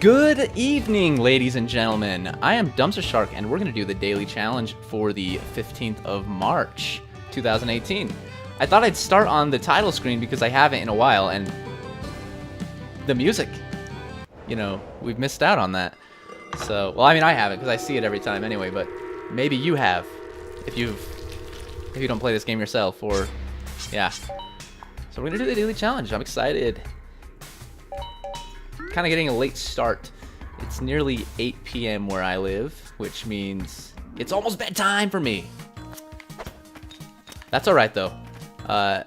Good evening, ladies and gentlemen. I am DumpsterShark, and we're going to do the daily challenge for the 15th of March, 2018. I thought I'd start on the title screen because I haven't in a while, and the music, you know, we've missed out on that. So, well, I mean, I haven't because I see it every time anyway, but maybe you have if you don't play this game yourself, or yeah. So we're going to do the daily challenge. I'm excited. Kind of getting a late start. It's nearly 8 p.m. where I live, which means it's almost bedtime for me. That's all right though. The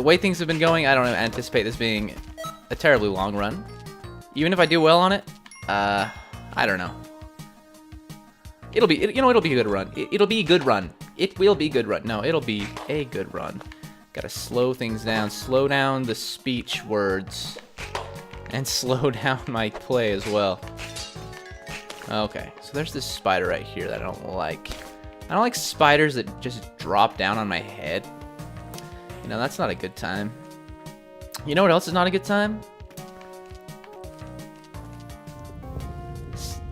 way things have been going, I don't anticipate this being a terribly long run. Even if I do well on it, I don't know. It'll be a good run. It'll be a good run. It will be a good run. No, it'll be a good run. Gotta slow things down. Slow down the speech words. And slow down my play as well. Okay, so there's this spider right here that I don't like. I don't like spiders that just drop down on my head. You know, that's not a good time. You know what else is not a good time?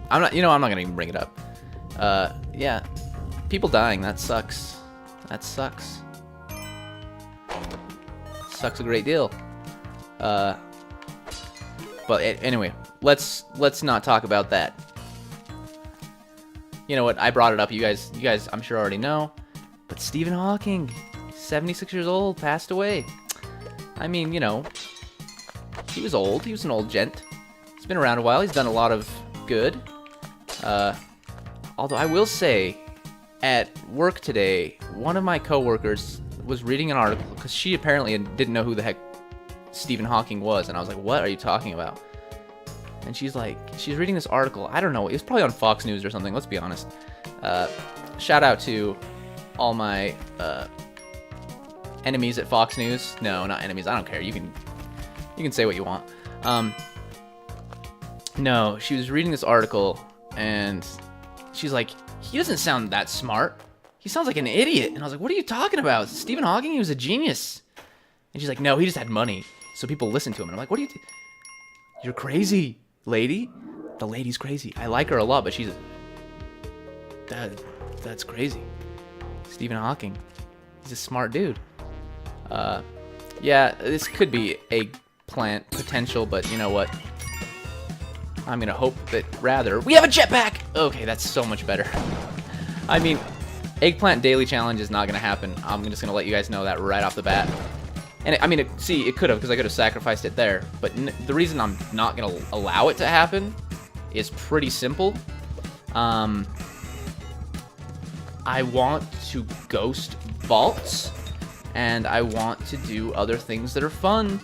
I'm not gonna even bring it up. Yeah, people dying, that sucks. That sucks. Sucks a great deal. But anyway, let's not talk about that. You know what? I brought it up. You guys, I'm sure already know. But Stephen Hawking, 76 years old, passed away. I mean, you know, he was old. He was an old gent. He's been around a while. He's done a lot of good. Although I will say, at work today, one of my coworkers was reading an article because she apparently didn't know who the heck Stephen Hawking was, and I was like, what are you talking about? And she's reading this article. I don't know, it was probably on Fox News or something, let's be honest. Shout out to all my enemies at Fox News. No, not enemies, I don't care, you can say what you want. No, she was reading this article and she's like, he doesn't sound that smart, he sounds like an idiot. And I was like, what are you talking about? Stephen Hawking, he was a genius. And she's like, no, he just had money, so people listen to him. And I'm like, what do you you're crazy, lady. The lady's crazy. I like her a lot, but she's that's crazy. Stephen Hawking, he's a smart dude. Yeah, this could be eggplant potential, but you know what? I'm gonna hope that rather we have a jetpack. Okay, that's so much better. I mean, eggplant daily challenge is not gonna happen. I'm just gonna let you guys know that right off the bat. And I mean, it could have, because I could have sacrificed it there. But the reason I'm not going to allow it to happen is pretty simple. I want to ghost vaults, and I want to do other things that are fun,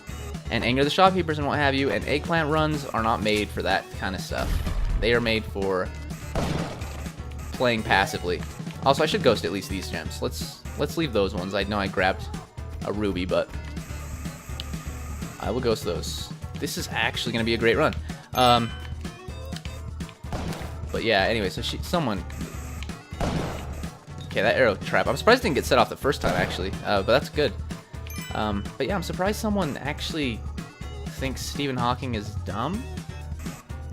and anger the shopkeepers and what have you. And eggplant runs are not made for that kind of stuff. They are made for playing passively. Also, I should ghost at least these gems. Let's leave those ones. I know I grabbed a ruby, but I will ghost those. This is actually going to be a great run. But yeah, anyway, so someone... Okay, that arrow trap. I'm surprised it didn't get set off the first time, actually. But that's good. But yeah, I'm surprised someone actually thinks Stephen Hawking is dumb.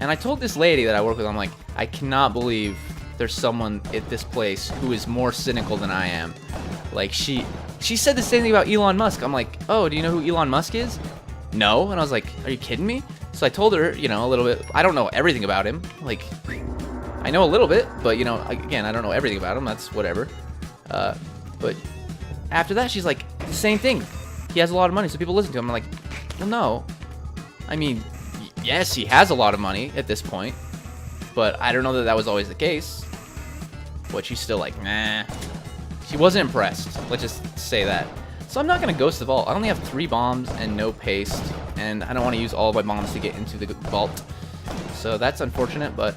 And I told this lady that I work with, I'm like, I cannot believe there's someone at this place who is more cynical than I am. Like, she said the same thing about Elon Musk. I'm like, oh, do you know who Elon Musk is? No. And I was like, are you kidding me? So I told her, you know, a little bit. I don't know everything about him. Like, I know a little bit, but, you know, again, I don't know everything about him. That's whatever. But after that, she's like, the same thing. He has a lot of money, so people listen to him. I'm like, well, no. I mean, yes, he has a lot of money at this point, but I don't know that was always the case. But she's still like, nah. She wasn't impressed. Let's just say that. So I'm not going to ghost the vault. I only have 3 bombs and no paste. And I don't want to use all of my bombs to get into the vault. So that's unfortunate, but...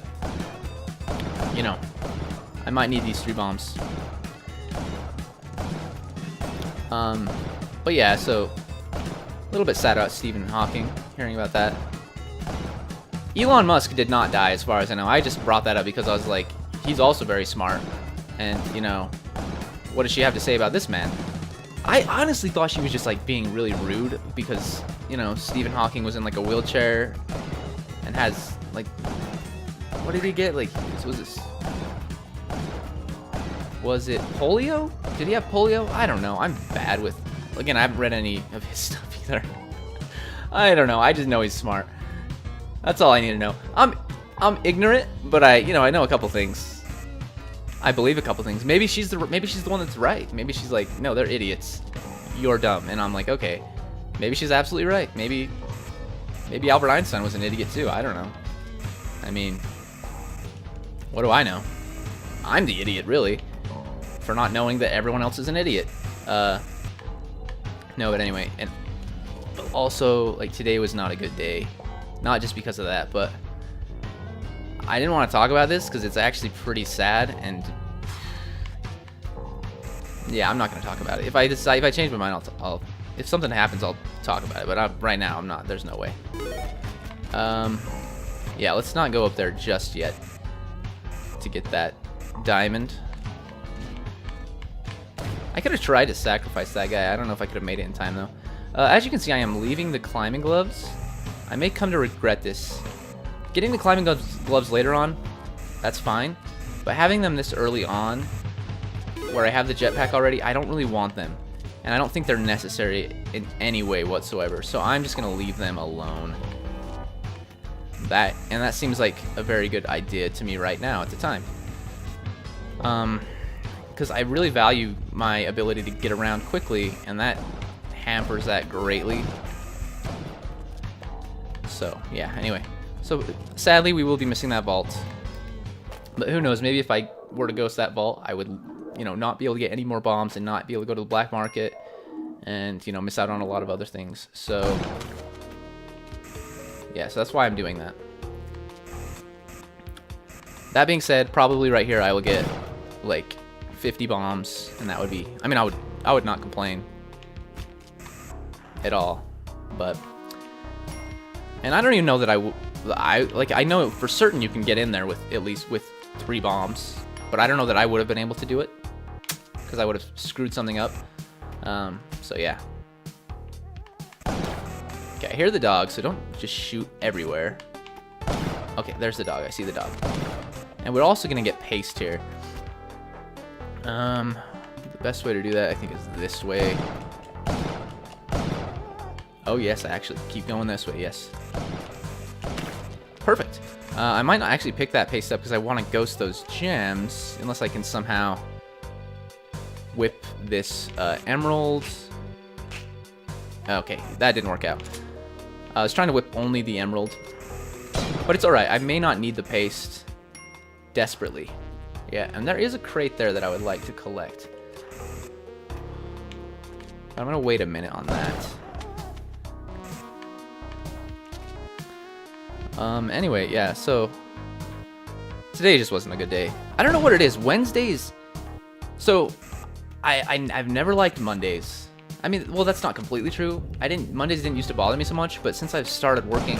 You know. I might need these 3 bombs. But yeah, so... A little bit sad about Stephen Hawking. Hearing about that. Elon Musk did not die, as far as I know. I just brought that up because I was like... He's also very smart. And, you know... What does she have to say about this man? I honestly thought she was just like being really rude because, you know, Stephen Hawking was in like a wheelchair and has like, what did he get? Like, was this? Was it polio? Did he have polio? I don't know. I'm bad with. Again, I haven't read any of his stuff either. I don't know. I just know he's smart. That's all I need to know. I'm ignorant, but I know a couple things. I believe a couple things. Maybe she's the one that's right. Maybe she's like, no, they're idiots. You're dumb. And I'm like, okay. Maybe she's absolutely right. Maybe Albert Einstein was an idiot too. I don't know. I mean, what do I know? I'm the idiot, really, for not knowing that everyone else is an idiot. No, but anyway, and also, like, today was not a good day. Not just because of that, but I didn't want to talk about this because it's actually pretty sad, and yeah, I'm not going to talk about it. If I change my mind, I'll if something happens, I'll talk about it, but right now, I'm not. There's no way. Yeah, let's not go up there just yet to get that diamond. I could have tried to sacrifice that guy. I don't know if I could have made it in time, though. As you can see, I am leaving the climbing gloves. I may come to regret this. Getting the climbing gloves later on, that's fine. But having them this early on, where I have the jetpack already, I don't really want them. And I don't think they're necessary in any way whatsoever. So I'm just going to leave them alone. That seems like a very good idea to me right now at the time. Because I really value my ability to get around quickly, and that hampers that greatly. So, yeah, anyway. So, sadly, we will be missing that vault. But who knows, maybe if I were to ghost that vault, I would, not be able to get any more bombs and not be able to go to the black market and, miss out on a lot of other things. So, yeah, so that's why I'm doing that. That being said, probably right here I will get, like, 50 bombs, and that would be, I mean, I would not complain at all, but, and I don't even know that I know for certain you can get in there with at least with 3 bombs, but I don't know that I would have been able to do it, because I would have screwed something up. So yeah. Okay, I hear the dog, so don't just shoot everywhere. Okay, there's the dog. I see the dog. And we're also gonna get paste here. The best way to do that, I think, is this way. Oh yes, I actually keep going this way. Yes. Perfect. I might not actually pick that paste up because I want to ghost those gems, unless I can somehow whip this emerald. Okay, that didn't work out. I was trying to whip only the emerald, but it's alright. I may not need the paste desperately. Yeah, and there is a crate there that I would like to collect. I'm going to wait a minute on that. Anyway, yeah, so today just wasn't a good day. I don't know what it is. Wednesdays. So I've never liked Mondays. I mean, well, that's not completely true. Mondays didn't used to bother me so much, but since I've started working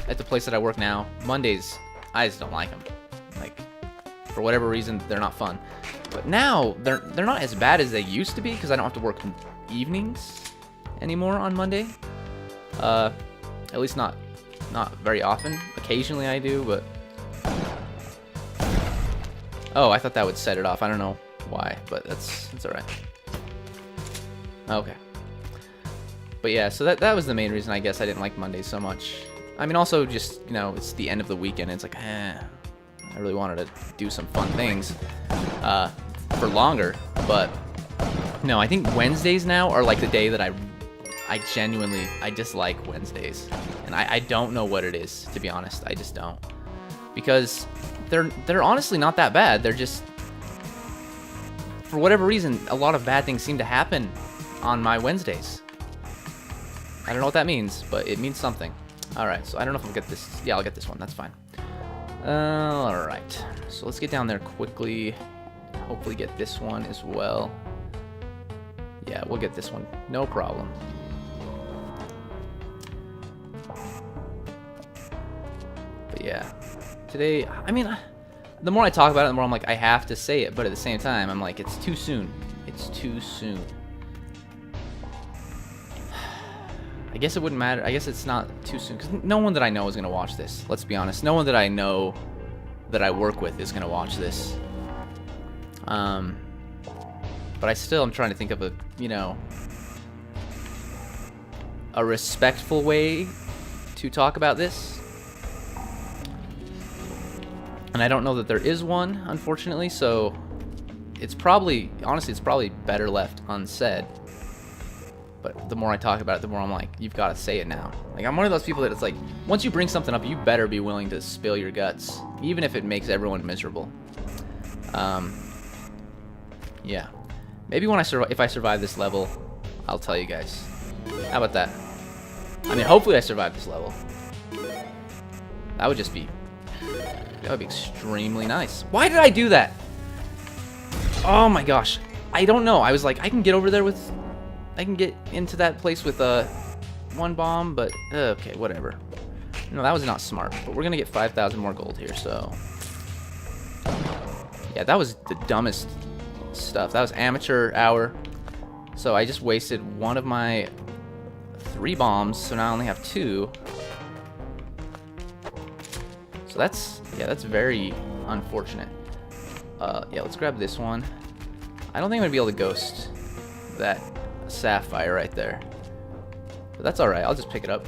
at the place that I work now, Mondays, I just don't like them. Like, for whatever reason, they're not fun. But now they're not as bad as they used to be because I don't have to work evenings anymore on Monday. At least not very often. Occasionally I do, but oh, I thought that would set it off. I don't know why, but that's all right. Okay. But yeah, so that was the main reason I guess I didn't like Mondays so much. I mean, also just, it's the end of the weekend. And it's like, I really wanted to do some fun things for longer, but no, I think Wednesdays now are like the day that I genuinely dislike Wednesdays, and I don't know what it is, to be honest. I just don't, because they're honestly not that bad. They're just, for whatever reason, a lot of bad things seem to happen on my Wednesdays. I don't know what that means, but it means something. All right, so I don't know if I'll get this. Yeah, I'll get this one. That's fine. All right, so let's get down there quickly. Hopefully get this one as well. Yeah, we'll get this one. No problem. But yeah, today, I mean, the more I talk about it, the more I'm like, I have to say it. But at the same time, I'm like, it's too soon. It's too soon. I guess it wouldn't matter. I guess it's not too soon, because no one that I know is going to watch this. Let's be honest. No one that I know that I work with is going to watch this. But I still am trying to think of a, you know, a respectful way to talk about this. And I don't know that there is one, unfortunately, so it's probably, honestly, it's probably better left unsaid. But the more I talk about it, the more I'm like, you've got to say it now. Like, I'm one of those people that it's like, once you bring something up, you better be willing to spill your guts, even if it makes everyone miserable. Yeah. Maybe when if I survive this level, I'll tell you guys. How about that? I mean, hopefully I survive this level. That would just be, that would be extremely nice. Why did I do that? Oh my gosh. I don't know. I was like, I can get over there with, I can get into that place with one bomb, but okay, whatever. No, that was not smart. But we're gonna get 5,000 more gold here, so yeah, that was the dumbest stuff. That was amateur hour. So I just wasted one of my 3 bombs, so now I only have 2. So that's, yeah, that's very unfortunate. Yeah, let's grab this one. I don't think I'm gonna be able to ghost that sapphire right there, but that's alright. I'll just pick it up.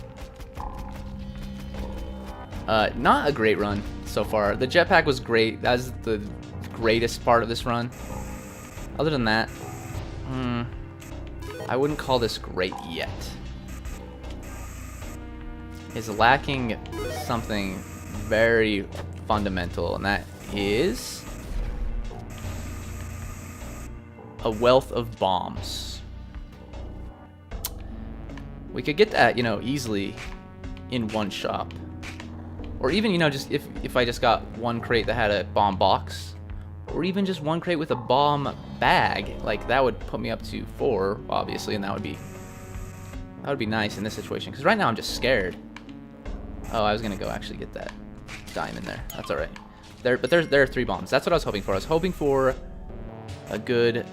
Not a great run so far. The jetpack was great. That was the greatest part of this run. Other than that, I wouldn't call this great yet. It's lacking something very fundamental, and that is a wealth of bombs. We could get that, you know, easily in one shop. Or even, you know, just if I just got one crate that had a bomb box, or even just one crate with a bomb bag, like that would put me up to 4, obviously, and that would be nice in this situation. Because right now I'm just scared. Oh, I was gonna go actually get that diamond there. That's all right. There are 3 bombs. That's what I was hoping for. I was hoping for a good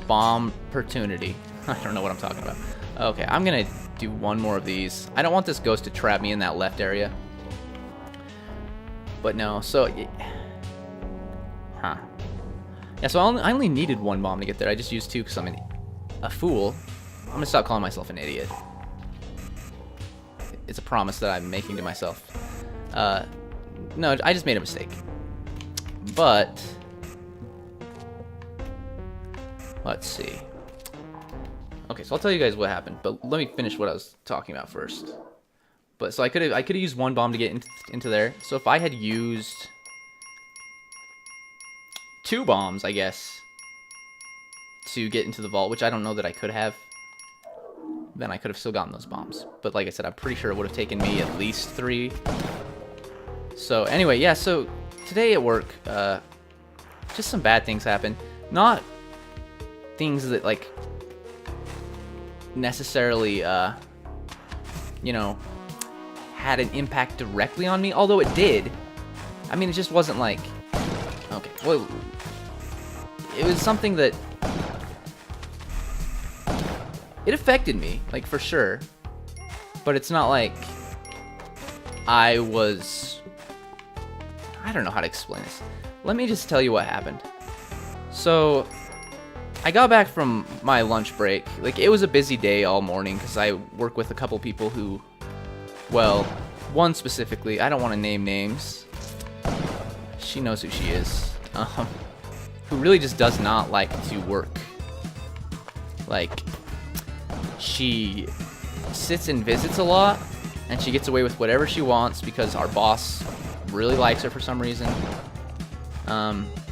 bomb opportunity. I don't know what I'm talking about. Okay, I'm gonna do one more of these. I don't want this ghost to trap me in that left area. But no, so... Huh. Yeah, so I only needed 1 bomb to get there. I just used 2 because I'm a fool. I'm gonna stop calling myself an idiot. It's a promise that I'm making to myself. No, I just made a mistake. But... let's see. Okay, so I'll tell you guys what happened, but let me finish what I was talking about first. But so I could have used 1 bomb to get into there. So if I had used 2 bombs, I guess, to get into the vault, which I don't know that I could have, then I could have still gotten those bombs. But like I said, I'm pretty sure it would have taken me at least 3. So anyway, yeah, so today at work, just some bad things happened. Not things that, like, necessarily, you know, had an impact directly on me, although it did. I mean, it just wasn't like, okay, well, it was something that, it affected me, like, for sure, but it's not like I don't know how to explain this. Let me just tell you what happened. So, I got back from my lunch break. Like, it was a busy day all morning because I work with a couple people who, well, one specifically, I don't want to name names. She knows who she is. Who really just does not like to work. Like, she sits and visits a lot, and she gets away with whatever she wants because our boss really likes her for some reason.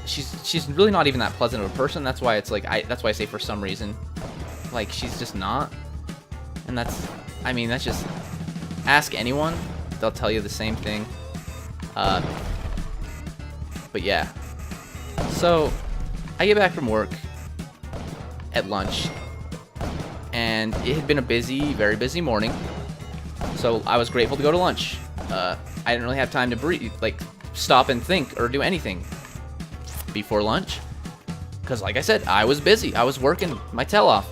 She's really not even that pleasant of a person. That's why it's like that's why I say for some reason. Like, she's just not. And that's, I mean, that's just, ask anyone, they'll tell you the same thing. But yeah. So I get back from work at lunch, and it had been a busy, very busy morning. So I was grateful to go to lunch. I didn't really have time to breathe, like stop and think or do anything before lunch, because like I said, I was busy. I was working my tail off.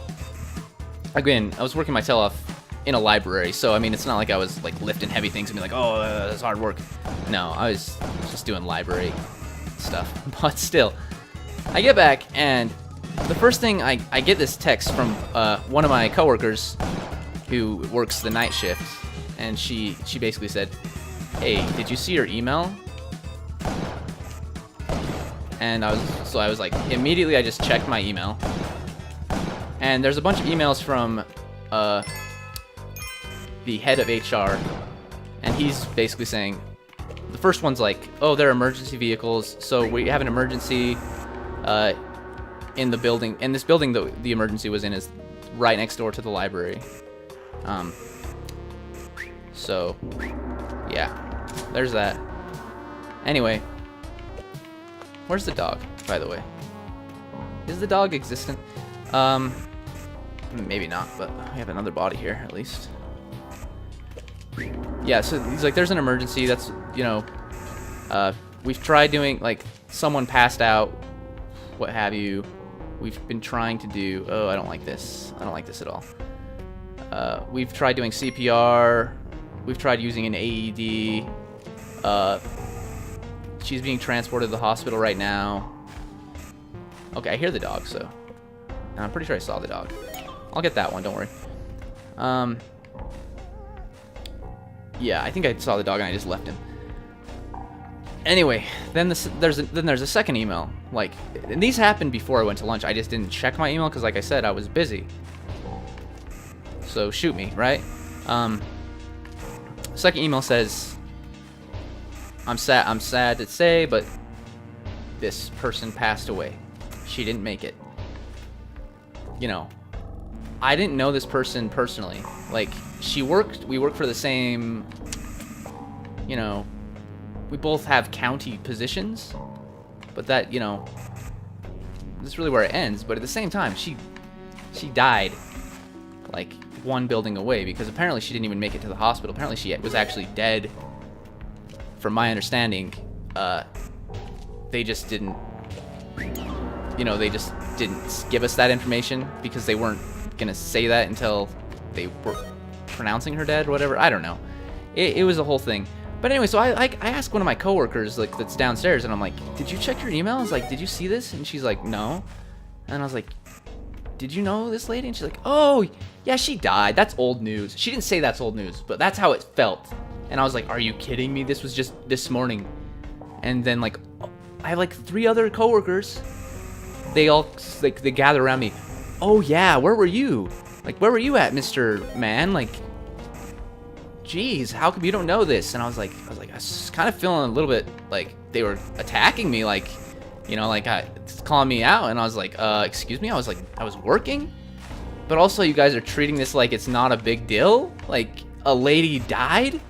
Again, I was working my tail off in a library, so I mean, it's not like I was like lifting heavy things and be like, oh, that's hard work. No, I was just doing library stuff. But still, I get back, and the first thing I get this text from one of my coworkers who works the night shift, and she basically said, "Hey, did you see your email?" And I was like, immediately I just checked my email, and there's a bunch of emails from the head of HR, and he's basically saying, the first one's like, oh, they're emergency vehicles, so we have an emergency in the building. And this building that the emergency was in is right next door to the library. So, yeah, there's that. Anyway, where's the dog, by the way? Is the dog existent? Maybe not, but we have another body here, at least. Yeah, so he's like, there's an emergency, that's, you know, we've tried doing, like, someone passed out, what have you. We've been trying to do, oh, I don't like this. I don't like this at all. We've tried doing CPR. We've tried using an AED. She's being transported to the hospital right now. Okay, I hear the dog, so. And I'm pretty sure I saw the dog. I'll get that one, don't worry. Yeah, I think I saw the dog and I just left him. Anyway, then there's a second email. Like, and these happened before I went to lunch. I just didn't check my email because, like I said, I was busy. So shoot me, right? Second email says, I'm sad to say, but this person passed away. She didn't make it. You know, I didn't know this person personally. Like, we worked for the same, you know, we both have county positions, but that, you know, this is really where it ends. But at the same time, she died like one building away, because apparently she didn't even make it to the hospital. Apparently she was actually dead. From my understanding, they just didn't, you know, they just didn't give us that information because they weren't gonna say that until they were pronouncing her dead or whatever. I don't know. It was a whole thing. But anyway, so I asked one of my coworkers, like, that's downstairs, and I'm like, did you check your email? I was like, did you see this? And she's like, no. And I was like, did you know this lady? And she's like, oh, yeah, she died. That's old news. She didn't say that's old news, but that's how it felt. And I was like, are you kidding me? This was just this morning. And then, like, I have like 3 other coworkers. They all, like, they gather around me. Oh yeah, where were you? Like, where were you at, Mr. Man? Like, geez, how come you don't know this? And I was kind of feeling a little bit like they were attacking me, like, you know, like, calling me out. And I was like, excuse me? I was like, I was working? But also, you guys are treating this like it's not a big deal? Like, a lady died?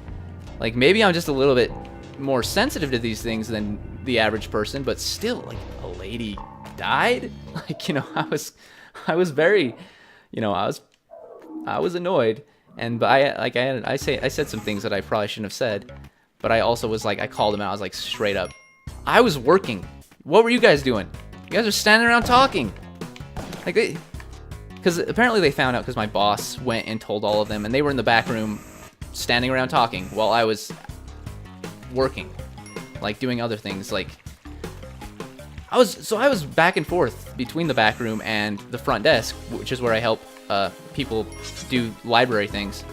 Like, maybe I'm just a little bit more sensitive to these things than the average person, but still, like, a lady died? Like, you know, I was very, you know, I was annoyed. But I said some things that I probably shouldn't have said, but I also was like, I called him out. I was like, straight up, I was working. What were you guys doing? You guys are standing around talking. Like, because apparently they found out because my boss went and told all of them, and they were in the back room standing around talking while I was working, like doing other things. Like, I was back and forth between the back room and the front desk, which is where I help people do library things,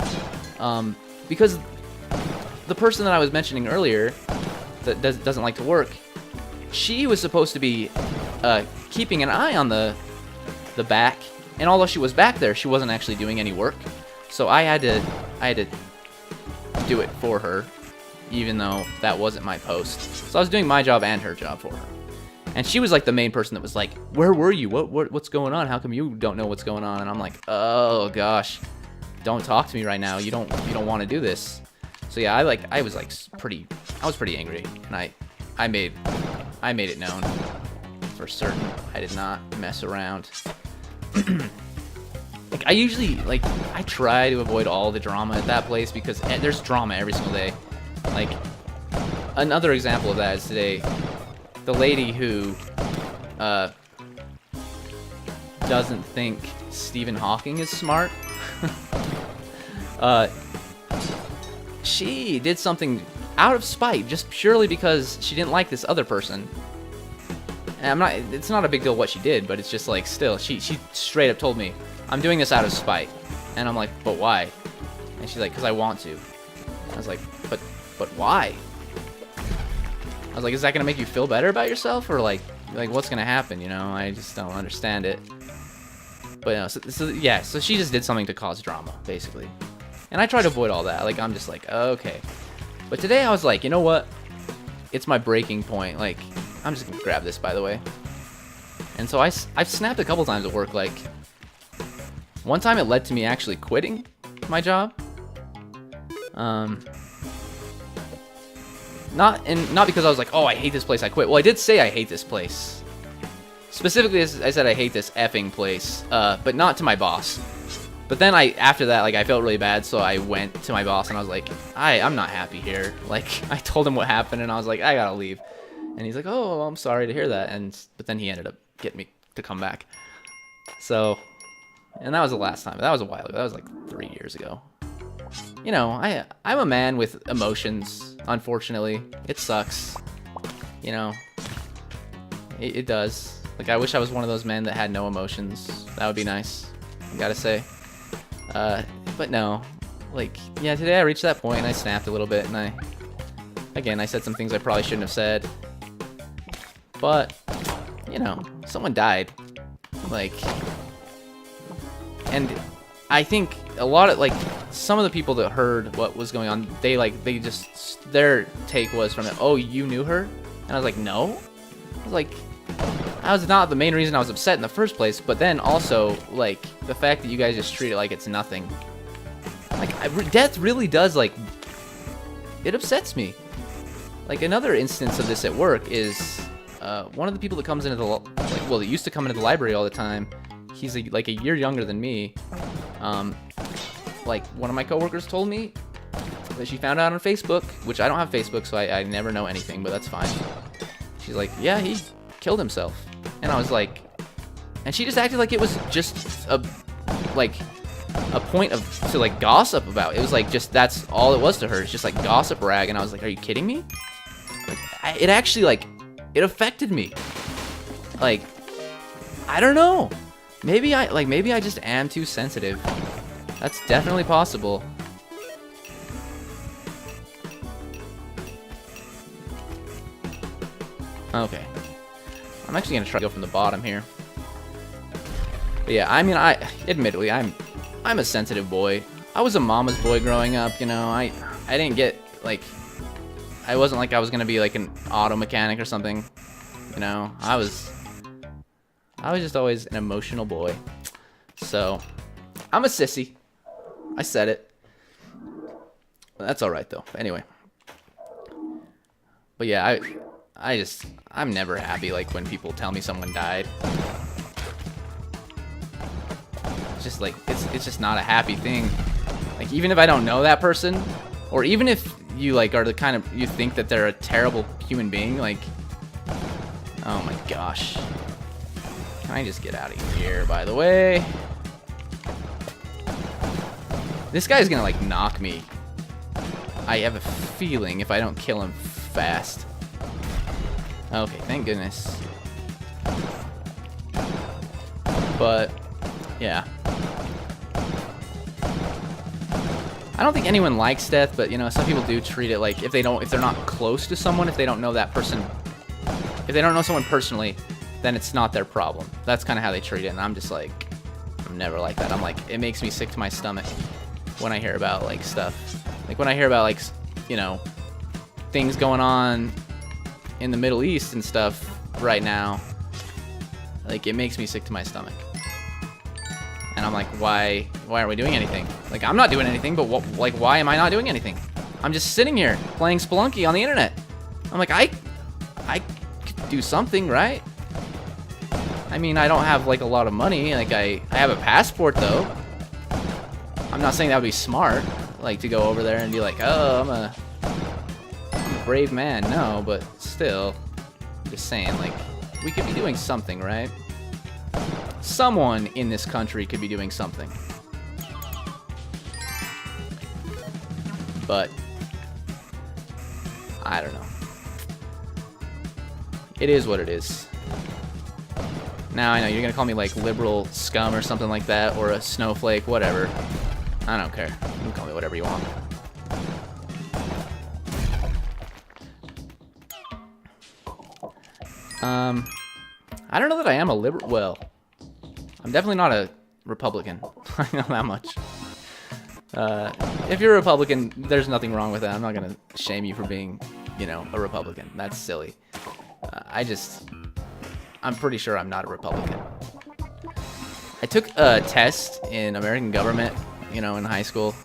because the person that I was mentioning earlier that doesn't like to work, she was supposed to be keeping an eye on the back, and although she was back there, she wasn't actually doing any work. So I had to do it for her, even though that wasn't my post. So I was doing my job and her job for her. And she was like the main person that was like, where were you? What's going on? How come you don't know what's going on? And I'm like, oh gosh, don't talk to me right now. You don't want to do this. So yeah, I was pretty angry, and I made it known for certain. I did not mess around. Like, I usually, like, I try to avoid all the drama at that place because there's drama every single day. Like, another example of that is today. The lady who doesn't think Stephen Hawking is smart. She did something out of spite, just purely because she didn't like this other person. And it's not a big deal what she did, but it's just like, still, she straight up told me, I'm doing this out of spite. And I'm like, but why? And she's like, because I want to. I was like, but why? I was like, is that gonna make you feel better about yourself, or like what's gonna happen? You know, I just don't understand it. But no, so she just did something to cause drama, basically. And I try to avoid all that. Like, I'm just like, okay. But today I was like, you know what? It's my breaking point. Like, I'm just gonna grab this, by the way. And so I've snapped a couple times at work. Like, one time it led to me actually quitting my job. Not because I was like, oh, I hate this place, I quit. Well, I did say I hate this place. Specifically, I said I hate this effing place, but not to my boss. But then after that, like, I felt really bad, so I went to my boss and I was like, I'm not happy here. Like, I told him what happened and I was like, I gotta leave. And he's like, oh, I'm sorry to hear that. But then he ended up getting me to come back. So, and that was the last time. That was a while ago. That was like 3 years ago. You know, I'm a man with emotions, unfortunately. It sucks. You know, it does. Like, I wish I was one of those men that had no emotions. That would be nice, I gotta say. But no. Like, yeah, today I reached that point and I snapped a little bit, and I said some things I probably shouldn't have said. But, you know, someone died. Like, and I think a lot of, like, some of the people that heard what was going on, their take was from it, oh, you knew her? And I was like, no. I was like, that was not the main reason I was upset in the first place, but then also, like, the fact that you guys just treat it like it's nothing. Like, death really does, like, it upsets me. Like, another instance of this at work is, one of the people that comes into that used to come into the library all the time, he's like a year younger than me. Like, one of my coworkers told me that she found out on Facebook, which I don't have Facebook, so I never know anything, but that's fine. She's like, yeah, he killed himself. And I was like, and she just acted like it was just a point to like gossip about. It was like, just, that's all it was to her. It's just like gossip rag. And I was like, are you kidding me? Like, it actually, like, it affected me. Like, I don't know. Maybe I just am too sensitive. That's definitely possible. Okay. I'm actually gonna try to go from the bottom here. But yeah, I mean, admittedly, I'm a sensitive boy. I was a mama's boy growing up, you know. I didn't get, like, I wasn't like I was gonna be like an auto mechanic or something. You know, I was just always an emotional boy. So, I'm a sissy. I said it. But that's alright though. Anyway. But yeah, I'm never happy like when people tell me someone died. It's just like, it's just not a happy thing. Like, even if I don't know that person, or even if you like are the kind of, you think that they're a terrible human being, like, oh my gosh. Can I just get out of here, by the way? This guy's gonna, like, knock me. I have a feeling if I don't kill him fast. Okay, thank goodness. But, yeah. I don't think anyone likes death, but, you know, some people do treat it like, if they're not close to someone, if they don't know that person, if they don't know someone personally, then it's not their problem. That's kind of how they treat it, and I'm just like, I'm never like that. I'm like, it makes me sick to my stomach when I hear about, like, stuff. Like, when I hear about, like, you know, things going on in the Middle East and stuff right now, like, it makes me sick to my stomach. And I'm like, why aren't we doing anything? Like, I'm not doing anything, but why am I not doing anything? I'm just sitting here playing Spelunky on the internet. I'm like, I could do something, right? I mean, I don't have, like, a lot of money. Like, I have a passport, though. I'm not saying that would be smart, like, to go over there and be like, oh, I'm a brave man. No, but still, I'm just saying, like, we could be doing something, right? Someone in this country could be doing something. but I don't know. It is what it is. Now I know you're gonna call me like liberal scum or something like that, or a snowflake, whatever. I don't care. You can call me whatever you want. I don't know that I am a liberal. Well, I'm definitely not a Republican. I know that much. If you're a Republican, there's nothing wrong with that. I'm not gonna shame you for being, you know, a Republican. That's silly. I'm pretty sure I'm not a Republican. I took a test in American government, you know, in high school,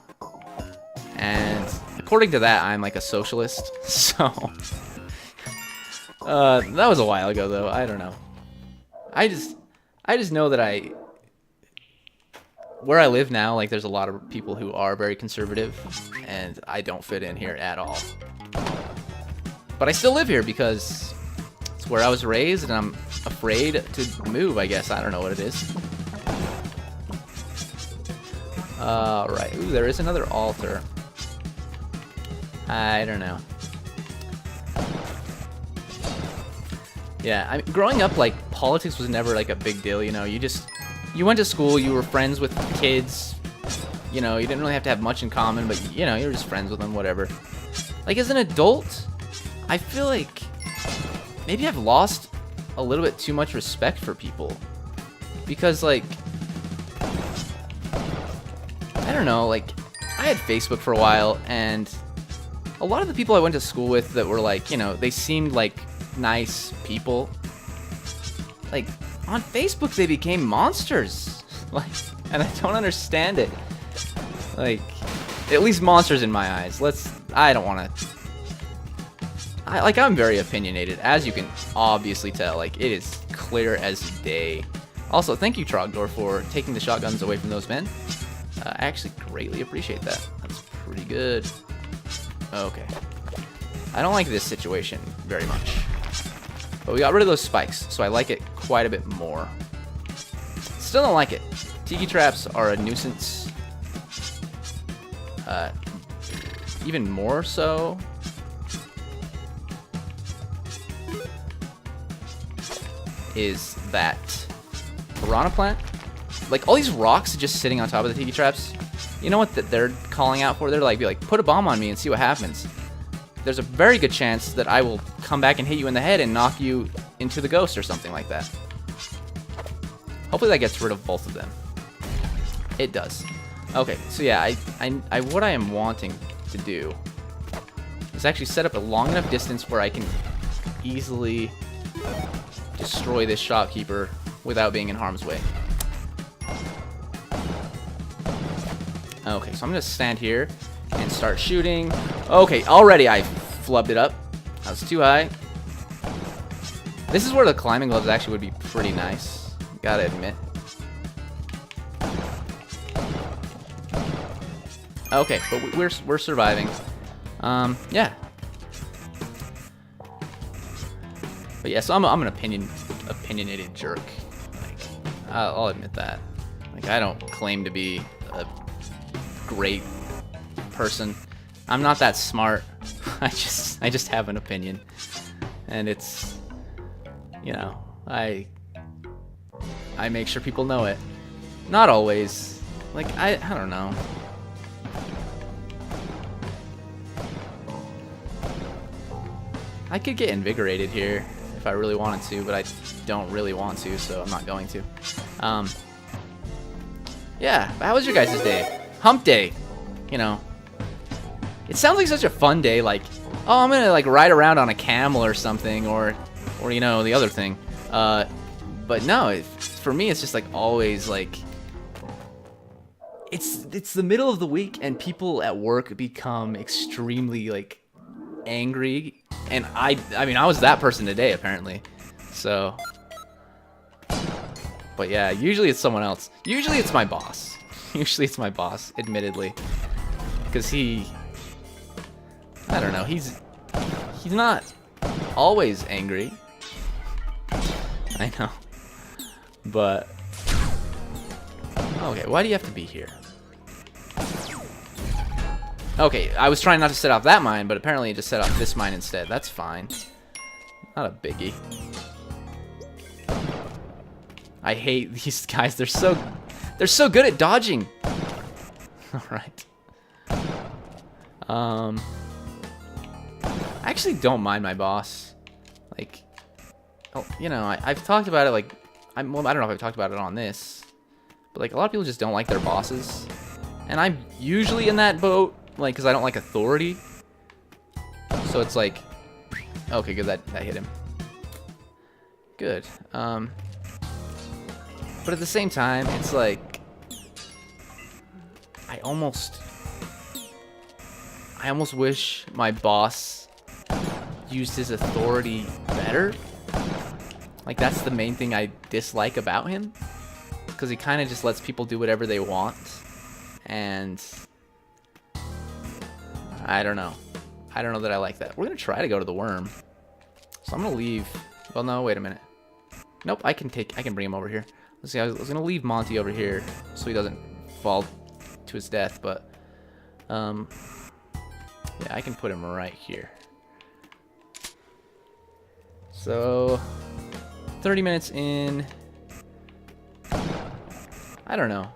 and according to that, I'm like a socialist. So that was a while ago, though. I don't know. I just know that where I live now, like, there's a lot of people who are very conservative, and I don't fit in here at all. But I still live here because it's where I was raised, and I'm afraid to move, I guess. I don't know what it is. Right. Ooh, there is another altar. I don't know. Yeah, I mean, growing up, like, politics was never, like, a big deal, you know? You went to school, you were friends with kids, you know, you didn't really have to have much in common, but, you know, you were just friends with them, whatever. Like, as an adult, I feel like maybe I've lost a little bit too much respect for people. Because, like, I don't know, like, I had Facebook for a while, and a lot of the people I went to school with that were, like, you know, they seemed like nice people, like, on Facebook they became monsters. Like, and I don't understand it. Like, at least monsters in my eyes. I don't want to. I'm very opinionated, as you can obviously tell. Like, it is clear as day. Also, thank you, Trogdor, for taking the shotguns away from those men. I actually greatly appreciate that. That's pretty good. Okay. I don't like this situation very much. But we got rid of those spikes, so I like it quite a bit more. Still don't like it. Tiki traps are a nuisance. Even more so. Is that piranha plant? Like, all these rocks just sitting on top of the tiki traps. You know what they're calling out for? They're like, put a bomb on me and see what happens. There's a very good chance that I will come back and hit you in the head and knock you into the ghost or something like that. Hopefully that gets rid of both of them. It does. Okay, so yeah, what I am wanting to do is actually set up a long enough distance where I can easily destroy this shopkeeper without being in harm's way. Okay, so I'm gonna stand here and start shooting. Okay, already I flubbed it up. I was too high. This is where the climbing gloves actually would be pretty nice. Gotta admit. Okay, but we're surviving. Yeah. But yeah, so I'm an opinionated jerk. Like, I'll admit that. Like, I don't claim to be a great person. I'm not that smart. I just have an opinion, and it's, you know, I make sure people know it. Not always. Like, I don't know. I could get invigorated here if I really wanted to, but I don't really want to, so I'm not going to. Yeah, how was your guys' day? Hump day, you know. It sounds like such a fun day, like, oh, I'm gonna like ride around on a camel or something, or you know, the other thing. But no, for me, it's just like always like, it's the middle of the week and people at work become extremely like angry, and I mean, I was that person today apparently. So, but yeah, usually it's someone else. Usually it's my boss. Usually it's my boss, admittedly, because I don't know, he's not always angry. I know. But okay, why do you have to be here? Okay, I was trying not to set off that mine, but apparently it just set off this mine instead. That's fine. Not a biggie. I hate these guys. They're so good at dodging. All right. I actually don't mind my boss. Like, oh, you know, I've talked about it. Like, well, I don't know if I've talked about it on this, but like a lot of people just don't like their bosses, and I'm usually in that boat. Like, because I don't like authority. So it's like, okay, good, that hit him. Good. But at the same time, it's like, I almost wish my boss used his authority better. Like, that's the main thing I dislike about him. Because he kind of just lets people do whatever they want. And I don't know. I don't know that I like that. We're going to try to go to the worm. So I'm going to leave. Well, no, wait a minute. Nope, I can bring him over here. Let's see, I was going to leave Monty over here so he doesn't fall to his death, but yeah, I can put him right here. So 30 minutes in. I don't know.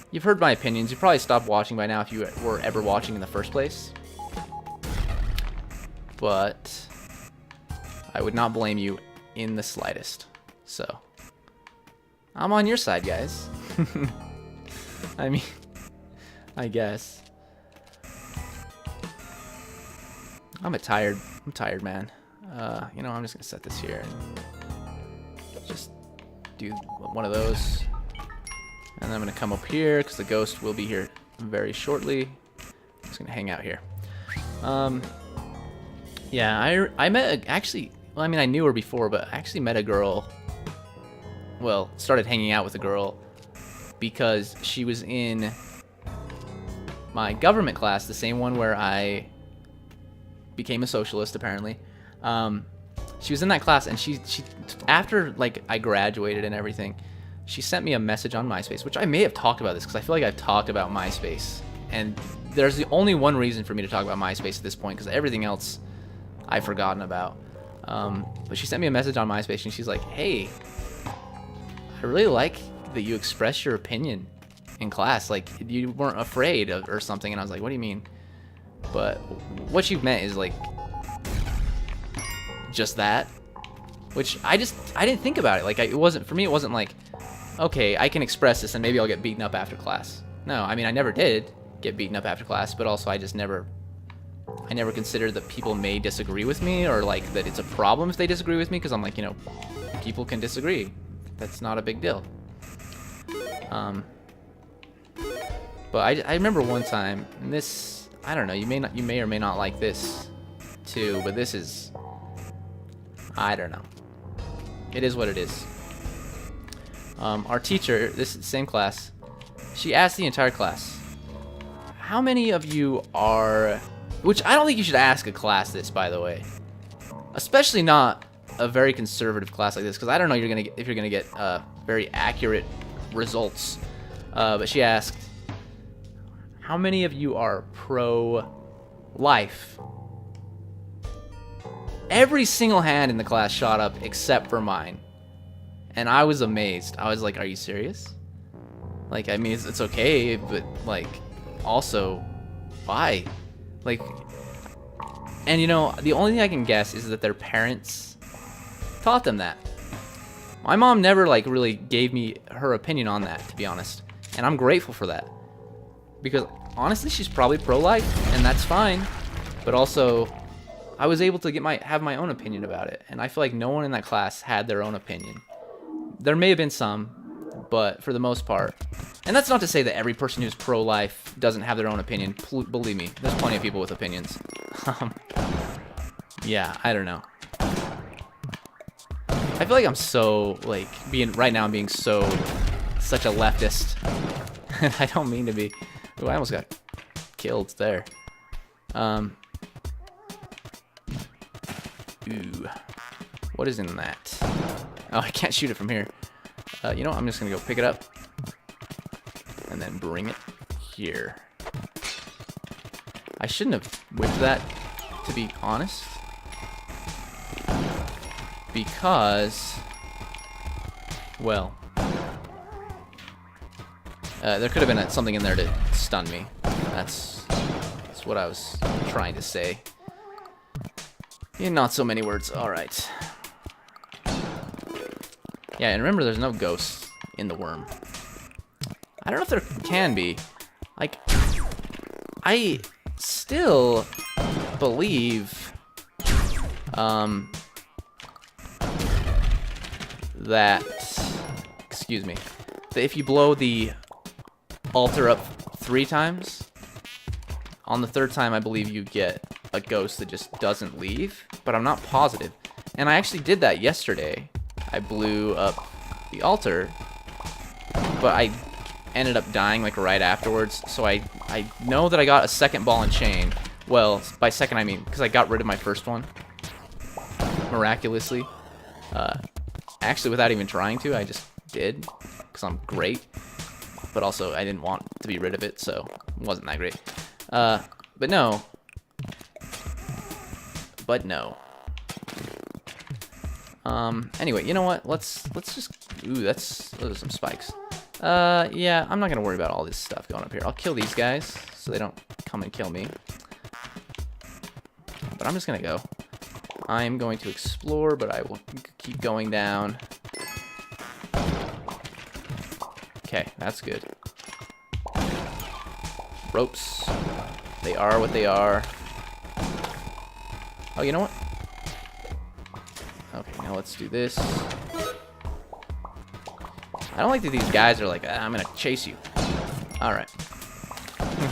You've heard my opinions. You probably stopped watching by now if you were ever watching in the first place. But I would not blame you in the slightest. So I'm on your side, guys. I mean, I guess. I'm tired, man. You know, I'm just gonna set this here and just do one of those. And then I'm going to come up here because the ghost will be here very shortly. I'm just going to hang out here. Yeah, I met actually, well, I mean, I knew her before, but I actually met a girl. Well, started hanging out with a girl because she was in my government class, the same one where I became a socialist, apparently. She was in that class, and she after, like, I graduated and everything, she sent me a message on MySpace, which I may have talked about this because I feel like I've talked about MySpace. And there's the only one reason for me to talk about MySpace at this point because everything else I've forgotten about. But she sent me a message on MySpace and she's like, hey, I really like that you express your opinion in class. Like, you weren't afraid of, or something. And I was like, what do you mean? But what she meant is like, just that. Which I didn't think about it. Like, it wasn't, for me, it wasn't like, okay, I can express this and maybe I'll get beaten up after class. No, I mean, I never did get beaten up after class, but also I never considered that people may disagree with me or like that it's a problem if they disagree with me because I'm like, you know, people can disagree. That's not a big deal. But I remember one time, and this, I don't know, you may or may not like this too, but this is, I don't know. It is what it is. Our teacher, this same class, she asked the entire class, how many of you are, which I don't think you should ask a class this, by the way, especially not a very conservative class like this, because I don't know if you're gonna get very accurate results. But she asked, how many of you are pro-life? Every single hand in the class shot up except for mine. And I was amazed. I was like, are you serious? Like, I mean, it's okay, but, like, also, why? Like, and, you know, the only thing I can guess is that their parents taught them that. My mom never, like, really gave me her opinion on that, to be honest. And I'm grateful for that. Because, honestly, she's probably pro-life, and that's fine. But also, I was able to have my own opinion about it. And I feel like no one in that class had their own opinion. There may have been some, but for the most part. And that's not to say that every person who's pro-life doesn't have their own opinion. Believe me, there's plenty of people with opinions. Yeah, I don't know. I feel like I'm so, like, right now I'm being such a leftist. And I don't mean to be. Ooh, I almost got killed there. Ooh. What is in that? Oh, I can't shoot it from here. You know what? I'm just going to go pick it up. And then bring it here. I shouldn't have whipped that, to be honest. Because, well, there could have been something in there to stun me. That's what I was trying to say. In not so many words. Alright. Yeah, and remember there's no ghosts in the worm. I don't know if there can be. Like, I still believe that, excuse me, that if you blow the altar up 3 times, on the 3rd time I believe you get a ghost that just doesn't leave, but I'm not positive. And I actually did that yesterday. I blew up the altar, but I ended up dying like right afterwards, so I know that I got a 2nd ball and chain. Well, by second I mean because I got rid of my first one miraculously. Actually, without even trying to, I just did because I'm great. But also, I didn't want to be rid of it, so it wasn't that great. But no. But no. Anyway, you know what? Let's just. Ooh, those are some spikes. Yeah, I'm not gonna worry about all this stuff going up here. I'll kill these guys so they don't come and kill me. But I'm just gonna go. I'm going to explore, but I will keep going down. Okay, that's good. Ropes. They are what they are. Oh, you know what? Okay, now let's do this. I don't like that these guys are like, I'm gonna chase you. Alright.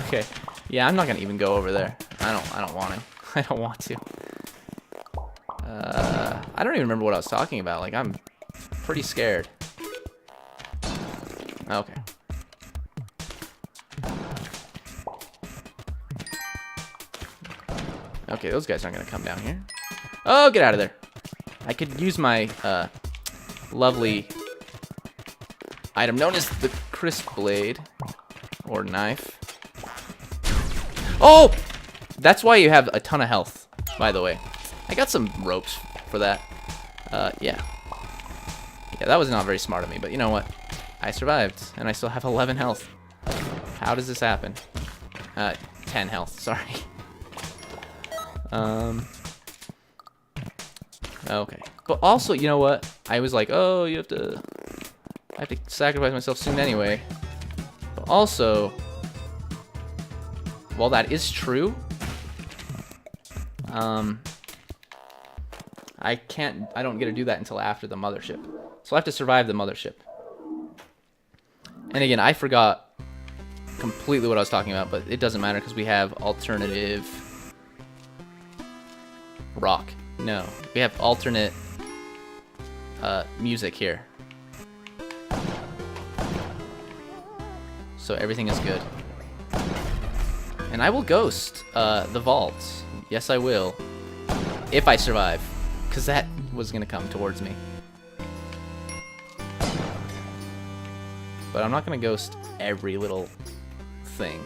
Okay. Yeah, I'm not gonna even go over there. I don't want to. I don't want to. I don't even remember what I was talking about. Like, I'm pretty scared. Okay. Okay, those guys aren't gonna come down here. Oh, get out of there. I could use my lovely item known as the crisp blade or knife. Oh! That's why you have a ton of health, by the way. I got some ropes for that. Yeah. Yeah, that was not very smart of me, but you know what? I survived, and I still have 11 health. How does this happen? 10 health, sorry. Okay. But also, you know what? I was like, oh, I have to sacrifice myself soon anyway. But also, while that is true, I don't get to do that until after the mothership. So I have to survive the mothership. And again, I forgot completely what I was talking about, but it doesn't matter because we have alternative rock. No, we have alternate music here. So everything is good. And I will ghost the vaults. Yes, I will. If I survive. Because that was going to come towards me. But I'm not going to ghost every little thing.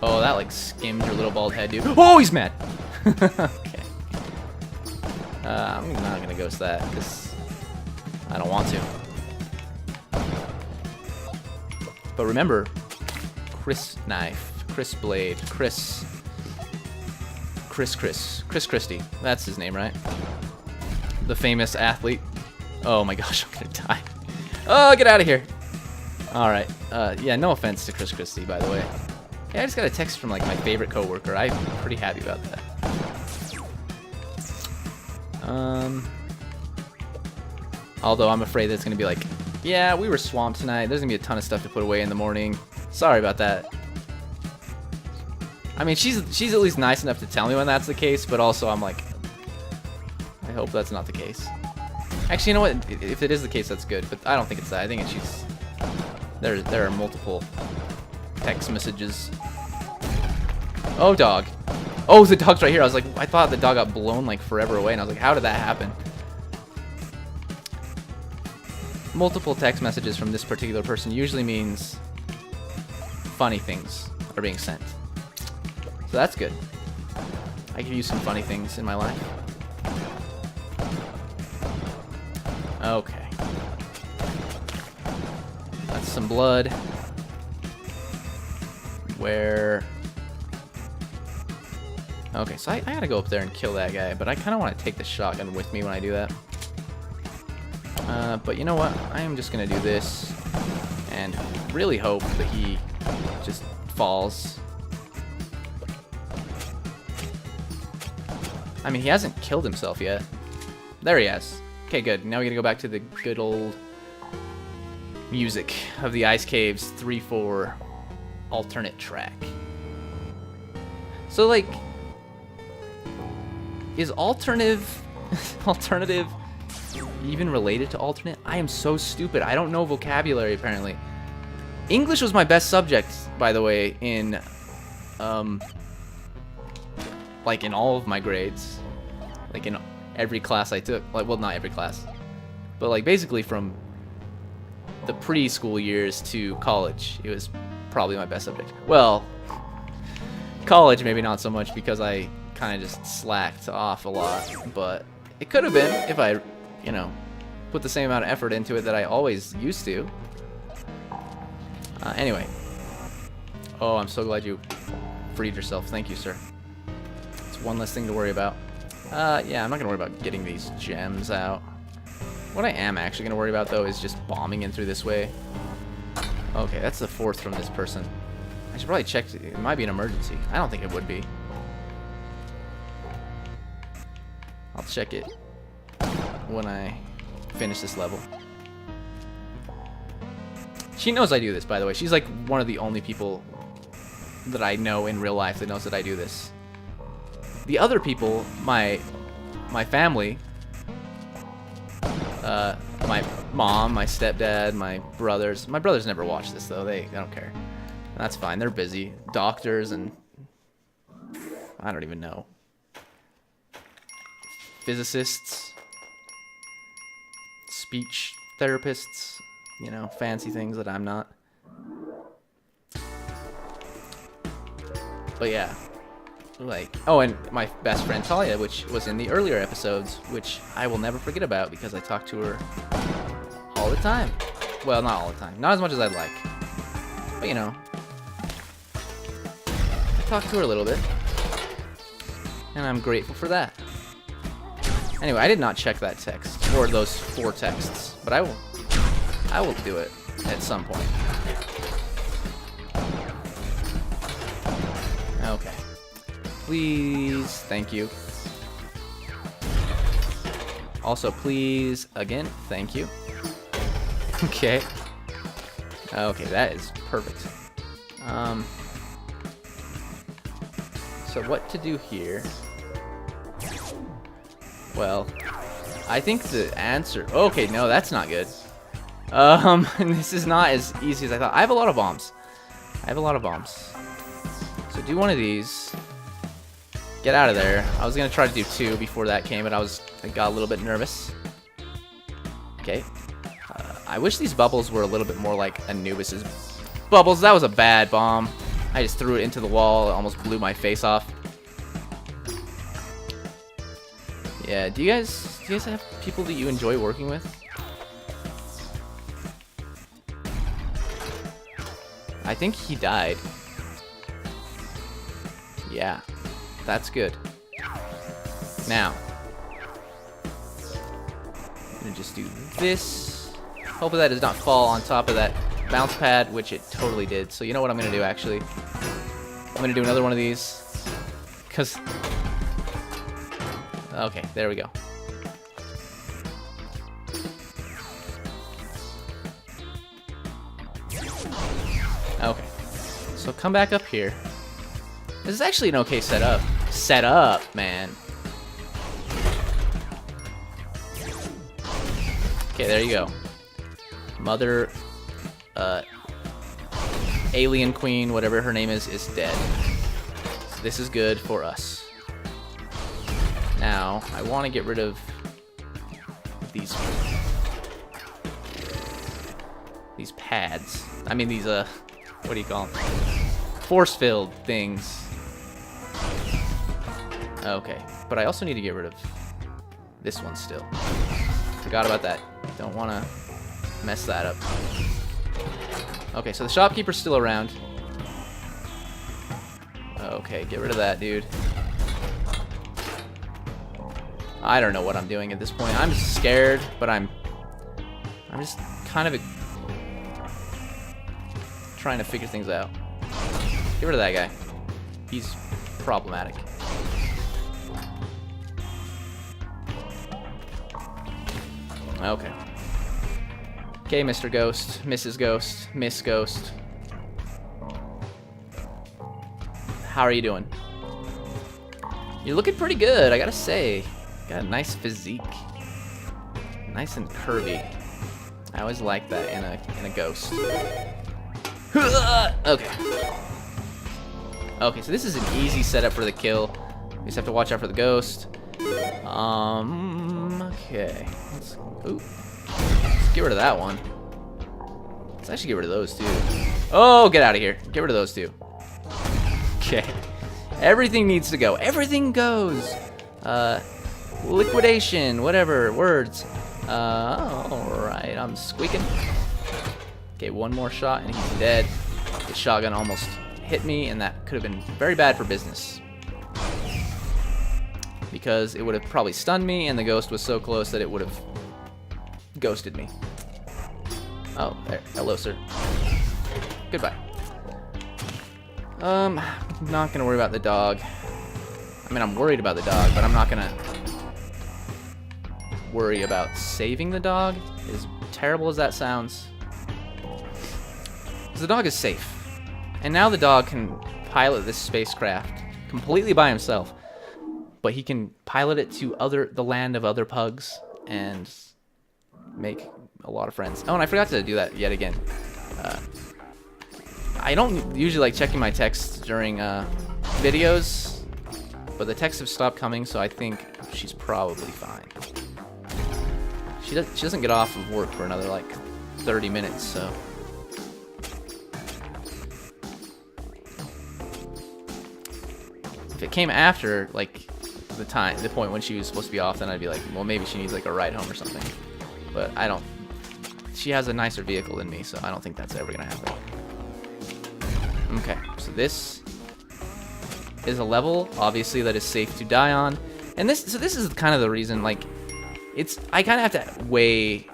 Oh, that like skimmed your little bald head, dude. Oh, he's mad! Okay. I'm not going to ghost that because I don't want to. But remember, Chris knife, Chris blade, Chris Christie. That's his name, right? The famous athlete. Oh my gosh, I'm gonna die. Oh, get out of here. All right. Yeah, no offense to Chris Christie, by the way. Hey, I just got a text from like my favorite coworker. I'm pretty happy about that. Although I'm afraid that it's gonna be like, yeah, we were swamped tonight. There's gonna be a ton of stuff to put away in the morning. Sorry about that. I mean, she's at least nice enough to tell me when that's the case, but also I'm like, I hope that's not the case. Actually, you know what? If it is the case, that's good. But I don't think it's that. I think it's she's. There are multiple text messages. Oh, dog. Oh, the dog's right here. I was like, I thought the dog got blown like forever away, and I was like, how did that happen? multiple text messages from this particular person usually means funny things are being sent. So that's good. I could use some funny things in my life. Okay. That's some blood. Where... Okay, so I gotta go up there and kill that guy, but I kind of want to take the shotgun with me when I do that. But you know what? I am just gonna do this and really hope that he just falls. I mean, he hasn't killed himself yet. There he has. Okay, good. Now we gotta go back to the good old music of the Ice Caves 3-4 alternate track. So, like, is alternative even related to alternate? I am so stupid. I don't know vocabulary, apparently. English was my best subject, by the way, in like in all of my grades. Like in every class I took. Like, well, not every class, but like basically from the preschool years to college, it was probably my best subject. Well, college maybe not so much because I kind of just slacked off a lot, but it could have been if I, you know, put the same amount of effort into it that I always used to. Anyway. Oh, I'm so glad you freed yourself. Thank you, sir. It's one less thing to worry about. Yeah, I'm not gonna worry about getting these gems out. What I am actually gonna worry about, though, is just bombing in through this way. Okay, that's the fourth from this person. I should probably check. It might be an emergency. I don't think it would be. I'll check it when I finish this level. She knows I do this, by the way. She's like one of the only people that I know in real life that knows that I do this. The other people, my family, my mom, my stepdad, my brothers. My brothers never watch this, though. They don't care. That's fine. They're busy. Doctors and I don't even know. Physicists, speech therapists, you know, fancy things that I'm not. But yeah, like, oh, and my best friend Talia, which was in the earlier episodes, which I will never forget about because I talk to her all the time. Well, not all the time, not as much as I'd like, but you know, I talk to her a little bit, and I'm grateful for that. Anyway, I did not check that text, or those 4 texts, but I will do it at some point. Okay. Please, thank you. Also, please, again, thank you. Okay. Okay, that is perfect. So what to do here? Well, I think the answer... Okay, no, that's not good. This is not as easy as I thought. I have a lot of bombs. So do one of these. Get out of there. I was going to try to do 2 before that came, but I got a little bit nervous. Okay. I wish these bubbles were a little bit more like Anubis's bubbles. That was a bad bomb. I just threw it into the wall. It almost blew my face off. Yeah, do you guys have people that you enjoy working with? I think he died. Yeah, that's good. Now, I'm gonna just do this. Hopefully that does not fall on top of that bounce pad, which it totally did. So you know what I'm gonna do, actually? I'm gonna do another one of these. Because... Okay, there we go. Okay. So come back up here. This is actually an okay setup. Setup, man. Okay, there you go. Mother, alien queen, whatever her name is dead. So this is good for us. Now, I want to get rid of these. these pads. I mean these what do you call them? Force-filled things. Okay, but I also need to get rid of this one still. Forgot about that. Don't want to mess that up. Okay, so the shopkeeper's still around. Okay, get rid of that, dude. I don't know what I'm doing at this point. I'm just scared, but I'm just kind of trying to figure things out. Get rid of that guy. He's problematic. Okay. Okay, Mr. Ghost, Mrs. Ghost, Miss Ghost. How are you doing? You're looking pretty good, I gotta say. Got a nice physique. Nice and curvy. I always like that in a ghost. Okay. Okay, so this is an easy setup for the kill. You just have to watch out for the ghost. Okay. Let's get rid of that one. Let's actually get rid of those two. Oh, get out of here. Get rid of those two. Okay. Everything needs to go. Everything goes. Liquidation, whatever, words. Alright, I'm squeaking. Okay, one more shot and he's dead. The shotgun almost hit me, and that could have been very bad for business. Because it would have probably stunned me, and the ghost was so close that it would have ghosted me. Oh, there. Hello, sir. Goodbye. Not gonna worry about the dog. I mean, I'm worried about the dog, but I'm not gonna worry about saving the dog, as terrible as that sounds. Because the dog is safe. And now the dog can pilot this spacecraft completely by himself. But he can pilot it to the land of other pugs and make a lot of friends. Oh, and I forgot to do that yet again. I don't usually like checking my texts during videos, but the texts have stopped coming, so I think she's probably fine. She doesn't get off of work for another like 30 minutes, so. If it came after like the point when she was supposed to be off, then I'd be like, well, maybe she needs like a ride home or something. But I don't. She has a nicer vehicle than me, so I don't think that's ever gonna happen. Okay, so this is a level, obviously, that is safe to die on, and this is kind of the reason. Like, I kind of have to weigh.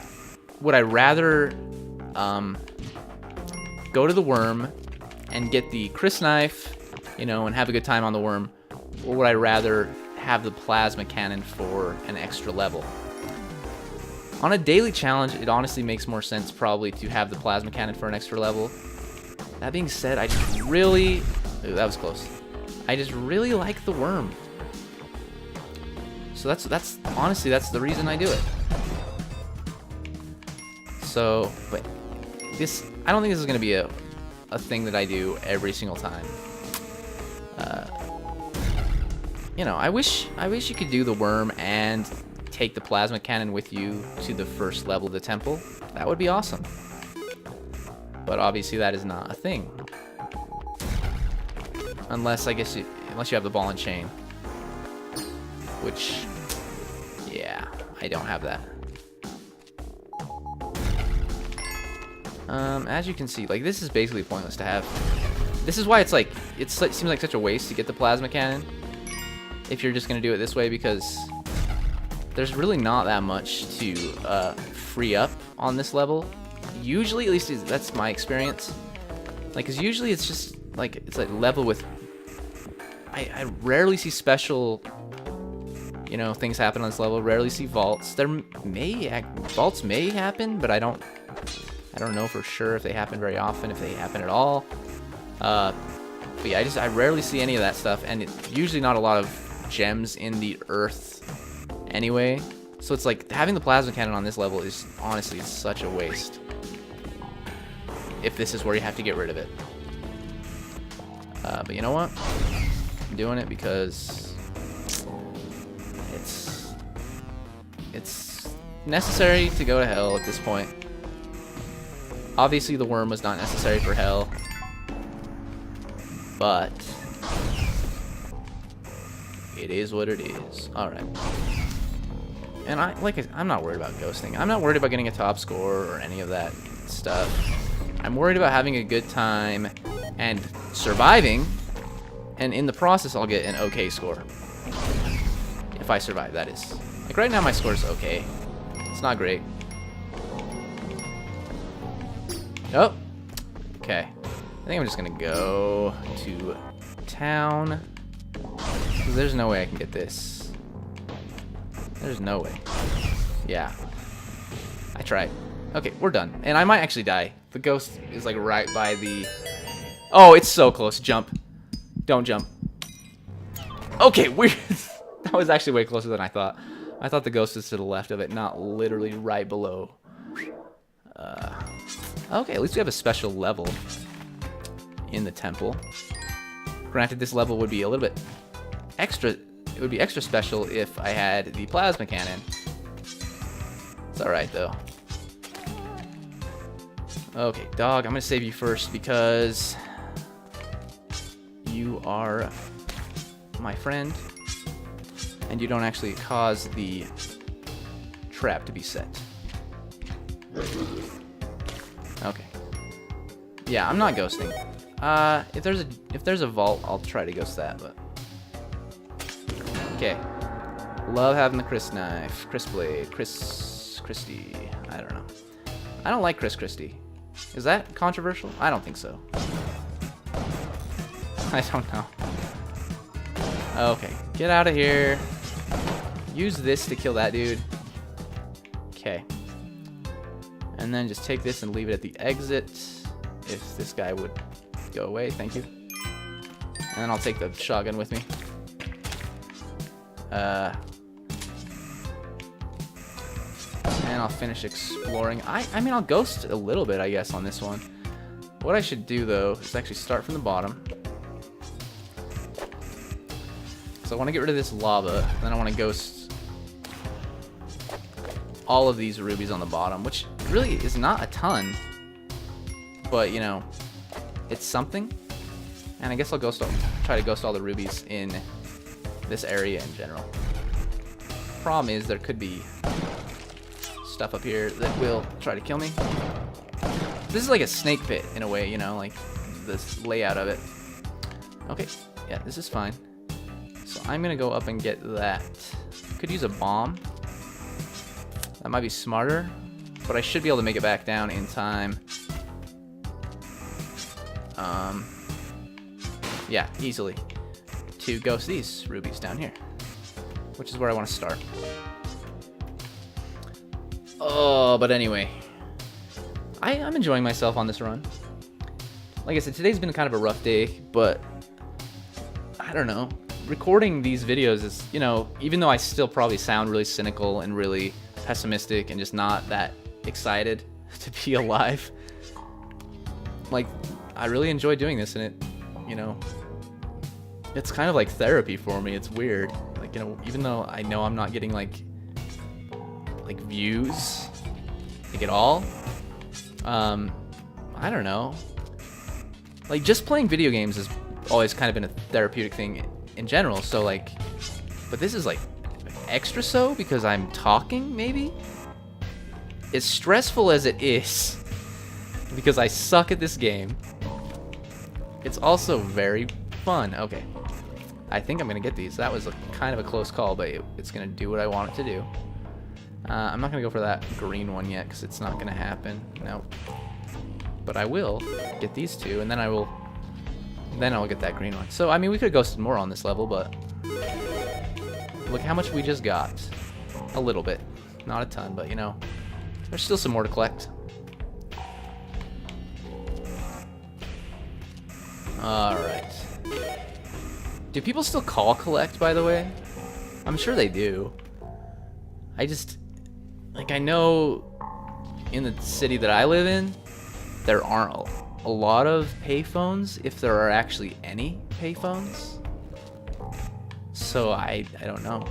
Would I rather go to the worm and get the Chris knife, you know, and have a good time on the worm, or would I rather have the plasma cannon for an extra level? On a daily challenge, it honestly makes more sense probably to have the plasma cannon for an extra level. That being said, I just really... Ooh, that was close. I just really like the worm. So that's honestly, that's the reason I do it. So, but this... I don't think this is going to be a thing that I do every single time. You know, I wish you could do the worm and take the plasma cannon with you to the first level of the temple. That would be awesome. But obviously that is not a thing. Unless, I guess, unless you have the ball and chain. Which, yeah, I don't have that. As you can see, like, this is basically pointless to have. This is why it's like, it seems like such a waste to get the plasma cannon if you're just going to do it this way, because there's really not that much to free up on this level. Usually, at least that's my experience. Like, cause usually it's just like, it's like level with. I rarely see special, you know, things happen on this level. Rarely see vaults. Vaults may happen, but I don't know for sure if they happen very often, if they happen at all. But yeah, I rarely see any of that stuff, and it's usually not a lot of gems in the earth anyway. So it's like having the plasma cannon on this level is honestly such a waste. If this is where you have to get rid of it. But you know what? I'm doing it because it's necessary to go to hell at this point. Obviously, the worm was not necessary for hell, but it is what it is. All right. And I'm not worried about ghosting. I'm not worried about getting a top score or any of that stuff. I'm worried about having a good time and surviving, and in the process, I'll get an okay score. If I survive, that is. Like right now, my score is okay. It's not great. Oh. Okay. I think I'm just gonna go to town. There's no way I can get this. There's no way. Yeah. I tried. Okay, we're done. And I might actually die. The ghost is like right by the... Oh, it's so close. Jump. Don't jump. Okay, weird. That was actually way closer than I thought. I thought the ghost was to the left of it, not literally right below. Okay, at least we have a special level in the temple. Granted, this level would be a little bit extra. It would be extra special if I had the plasma cannon. It's alright, though. Okay, dog, I'm gonna save you first because you are my friend and you don't actually cause the trap to be set. Okay. Yeah, I'm not ghosting. If there's a vault, I'll try to ghost that, but okay. Love having the Chris knife, Chris blade, Chris Christie. I don't know. I don't like Chris Christie. Is that controversial? I don't think so. I don't know. Okay, get out of here. Use this to kill that dude. Okay. And then just take this and leave it at the exit. If this guy would go away, thank you. And then I'll take the shotgun with me. And I'll finish exploring. I mean, I'll ghost a little bit, I guess, on this one. What I should do, though, is actually start from the bottom. So I want to get rid of this lava. Then I want to ghost all of these rubies on the bottom, which really is not a ton. But, you know, it's something. And I guess I'll try to ghost all the rubies in this area in general. Problem is, there could be stuff up here that will try to kill me. This is like a snake pit in a way, you know, like this layout of it. Okay, yeah, this is fine. So I'm gonna go up and get that. Could use a bomb. That might be smarter, but I should be able to make it back down in time. Yeah, easily. To ghost these rubies down here, which is where I want to start. Oh, but anyway, I'm enjoying myself on this run. Like I said, today's been kind of a rough day, but I don't know. Recording these videos is, you know, even though I still probably sound really cynical and really pessimistic and just not that excited to be alive, like, I really enjoy doing this, and it, you know, it's kind of like therapy for me. It's weird. Like, you know, even though I know I'm not getting like views like at all, I don't know, like just playing video games has always kind of been a therapeutic thing in general. So like, but this is like extra so because I'm talking, maybe. As stressful as it is because I suck at this game, it's also very fun. Okay, I think I'm gonna get these. That was kind of a close call, but it's gonna do what I want it to do. I'm not gonna go for that green one yet because it's not gonna happen. No, but I will get these two, and then I'll get that green one. So I mean, we could have ghosted more on this level, but look how much we just got. A little bit, not a ton, but you know, there's still some more to collect. All right. Do people still call collect, by the way? I'm sure they do. I just, like, I know in the city that I live in, there aren't a lot of payphones, if there are actually any payphones. So I don't know.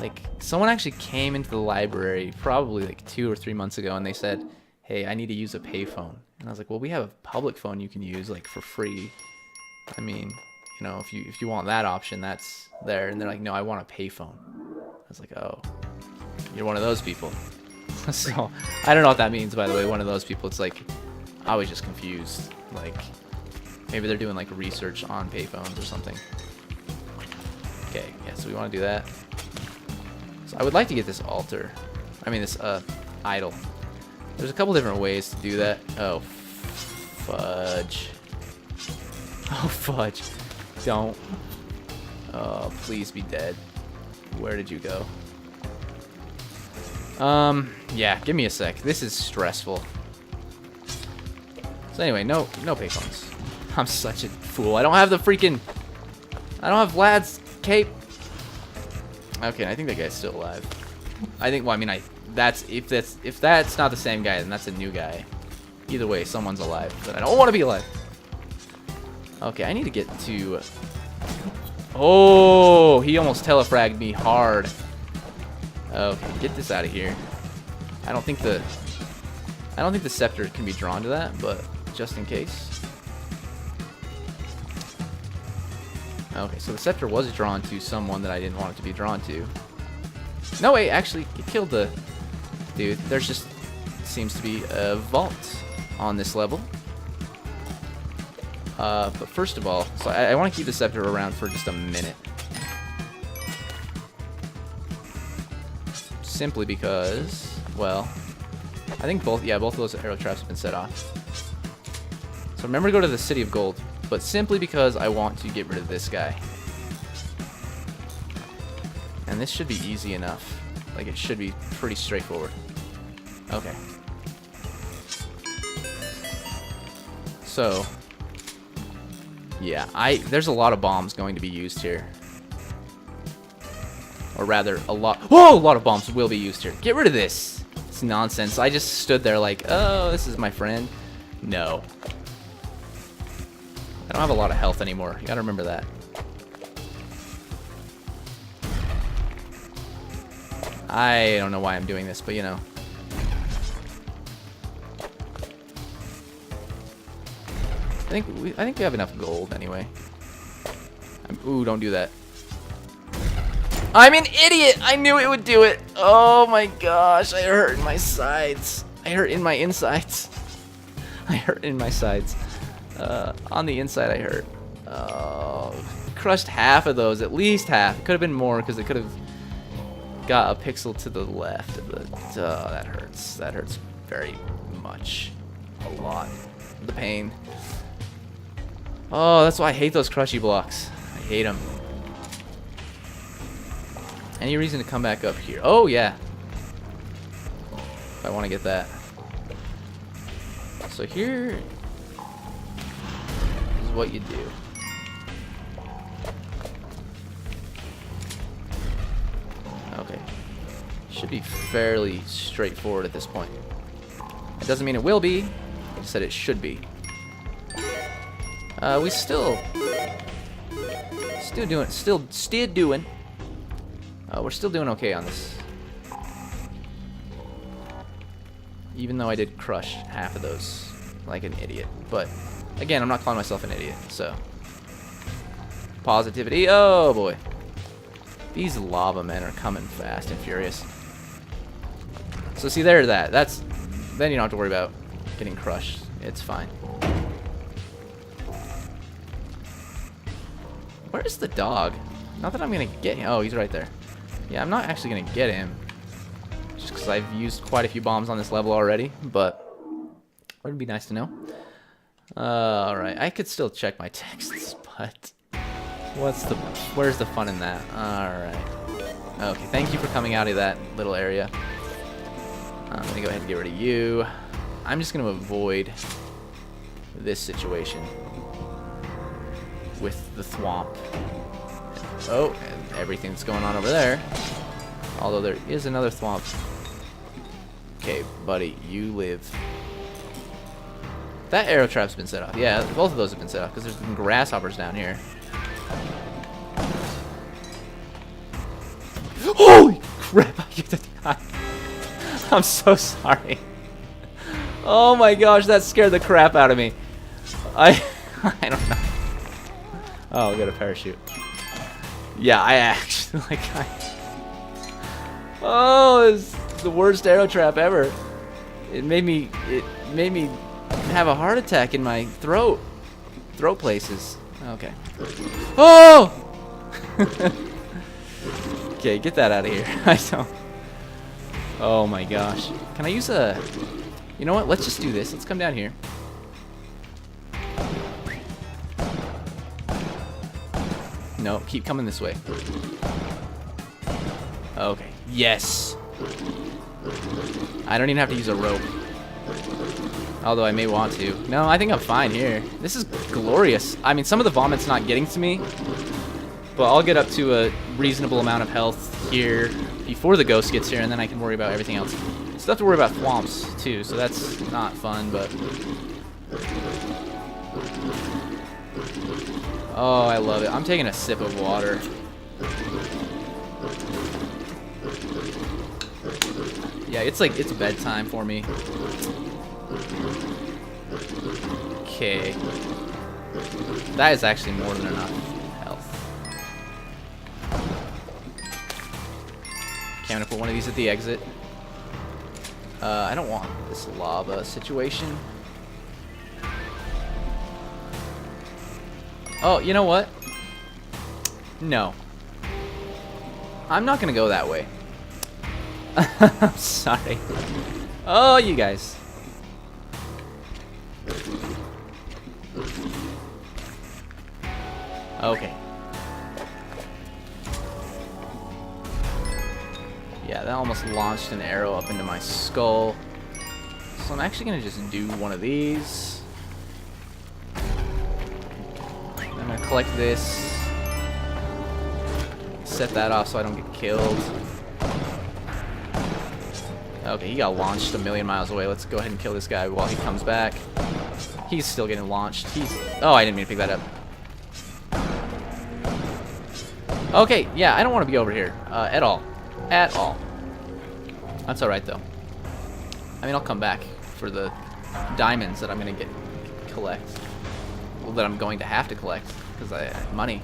Like, someone actually came into the library probably like 2 or 3 months ago, and they said, hey, I need to use a payphone. And I was like, well, we have a public phone you can use like for free. I mean, you know, if you want that option, that's there. And they're like, no, I want a payphone. I was like, oh, you're one of those people. So I don't know what that means, by the way. One of those people. It's like, I was just confused. Like, maybe they're doing like research on payphones or something. Okay, yeah, so we want to do that. So I would like to get this altar. I mean, this idol. There's a couple different ways to do that. Oh, fudge. Oh, fudge. Don't. Oh, please be dead. Where did you go? Yeah, give me a sec. This is stressful. So anyway, no payphones. I'm such a fool. I don't have the freaking... I don't have Vlad's cape. Okay, I think that guy's still alive. I think, well, I mean, if that's not the same guy, then that's a new guy. Either way, someone's alive, but I don't want to be alive. Okay, I need to get to... Oh, he almost telefragged me hard. Okay, get this out of here. I don't think the scepter can be drawn to that, but just in case. Okay, so the scepter was drawn to someone that I didn't want it to be drawn to. No, wait, actually, it killed the dude. There's just seems to be a vault on this level. But first of all, so I want to keep the scepter around for just a minute. Simply because, well, I think both of those arrow traps have been set off. So remember to go to the City of Gold, but simply because I want to get rid of this guy. And this should be easy enough. Like, it should be pretty straightforward. Okay. So, yeah, there's a lot of bombs going to be used here. Or rather, a lot of bombs will be used here. Get rid of this. It's nonsense. I just stood there like, oh, this is my friend. No. I don't have a lot of health anymore. You gotta remember that. I don't know why I'm doing this, but you know. I think we have enough gold anyway. Ooh, don't do that. I'm an idiot! I knew it would do it! Oh my gosh, I hurt in my sides. I hurt in my insides. I hurt in my sides. On the inside I hurt. Oh, crushed half of those, at least half. It could have been more because it could have got a pixel to the left. But that hurts. That hurts very much. A lot. The pain. Oh, that's why I hate those crushy blocks. I hate them. Any reason to come back up here? Oh, yeah. If I want to get that. So here is what you do. Okay. Should be fairly straightforward at this point. It doesn't mean it will be. I just said it should be. We still doing. We're still doing okay on this. Even though I did crush half of those like an idiot. But again, I'm not calling myself an idiot, so. Positivity. Oh boy. These lava men are coming fast and furious. So see, there's that. Then you don't have to worry about getting crushed. It's fine. Where's the dog? Not that I'm gonna get him. Oh, he's right there. Yeah, I'm not actually gonna get him. Just because I've used quite a few bombs on this level already, but it would be nice to know. Alright, I could still check my texts, but where's the fun in that? Alright. Okay, thank you for coming out of that little area. I'm gonna go ahead and get rid of you. I'm just gonna avoid this situation with the thwomp. Oh, and everything that's going on over there. Although there is another thwomp. Okay, buddy, you live. That arrow trap's been set off. Yeah, both of those have been set off because there's been grasshoppers down here. Holy crap, I get to die. I'm so sorry. Oh my gosh, that scared the crap out of me. I don't know. Oh, I got a parachute. Yeah, I actually oh, it's the worst arrow trap ever. It made me have a heart attack in my throat places. Okay. Oh! Okay, get that out of here. I don't. Oh my gosh. Can I use a... You know what? Let's just do this. Let's come down here. No, keep coming this way. Okay. Yes. I don't even have to use a rope. Although I may want to. No, I think I'm fine here. This is glorious. I mean, some of the vomit's not getting to me. But I'll get up to a reasonable amount of health here before the ghost gets here, and then I can worry about everything else. Still have to worry about thwomps, too, so that's not fun, but... Oh, I love it. I'm taking a sip of water. Yeah, it's like, it's bedtime for me. Okay. That is actually more than enough health. Okay, I'm gonna put one of these at the exit. I don't want this lava situation. Oh, you know what? No. I'm not gonna go that way. I'm sorry. Oh, you guys. Okay. Yeah, that almost launched an arrow up into my skull. So I'm actually gonna just do one of these. I'm gonna collect this. Set that off so I don't get killed. Okay, he got launched a million miles away. Let's go ahead and kill this guy while he comes back. He's still getting launched. Oh, I didn't mean to pick that up. Okay, yeah, I don't want to be over here at all. At all. That's alright, though. I mean, I'll come back for the diamonds that I'm going to collect. Well, that I'm going to have to collect because I have money.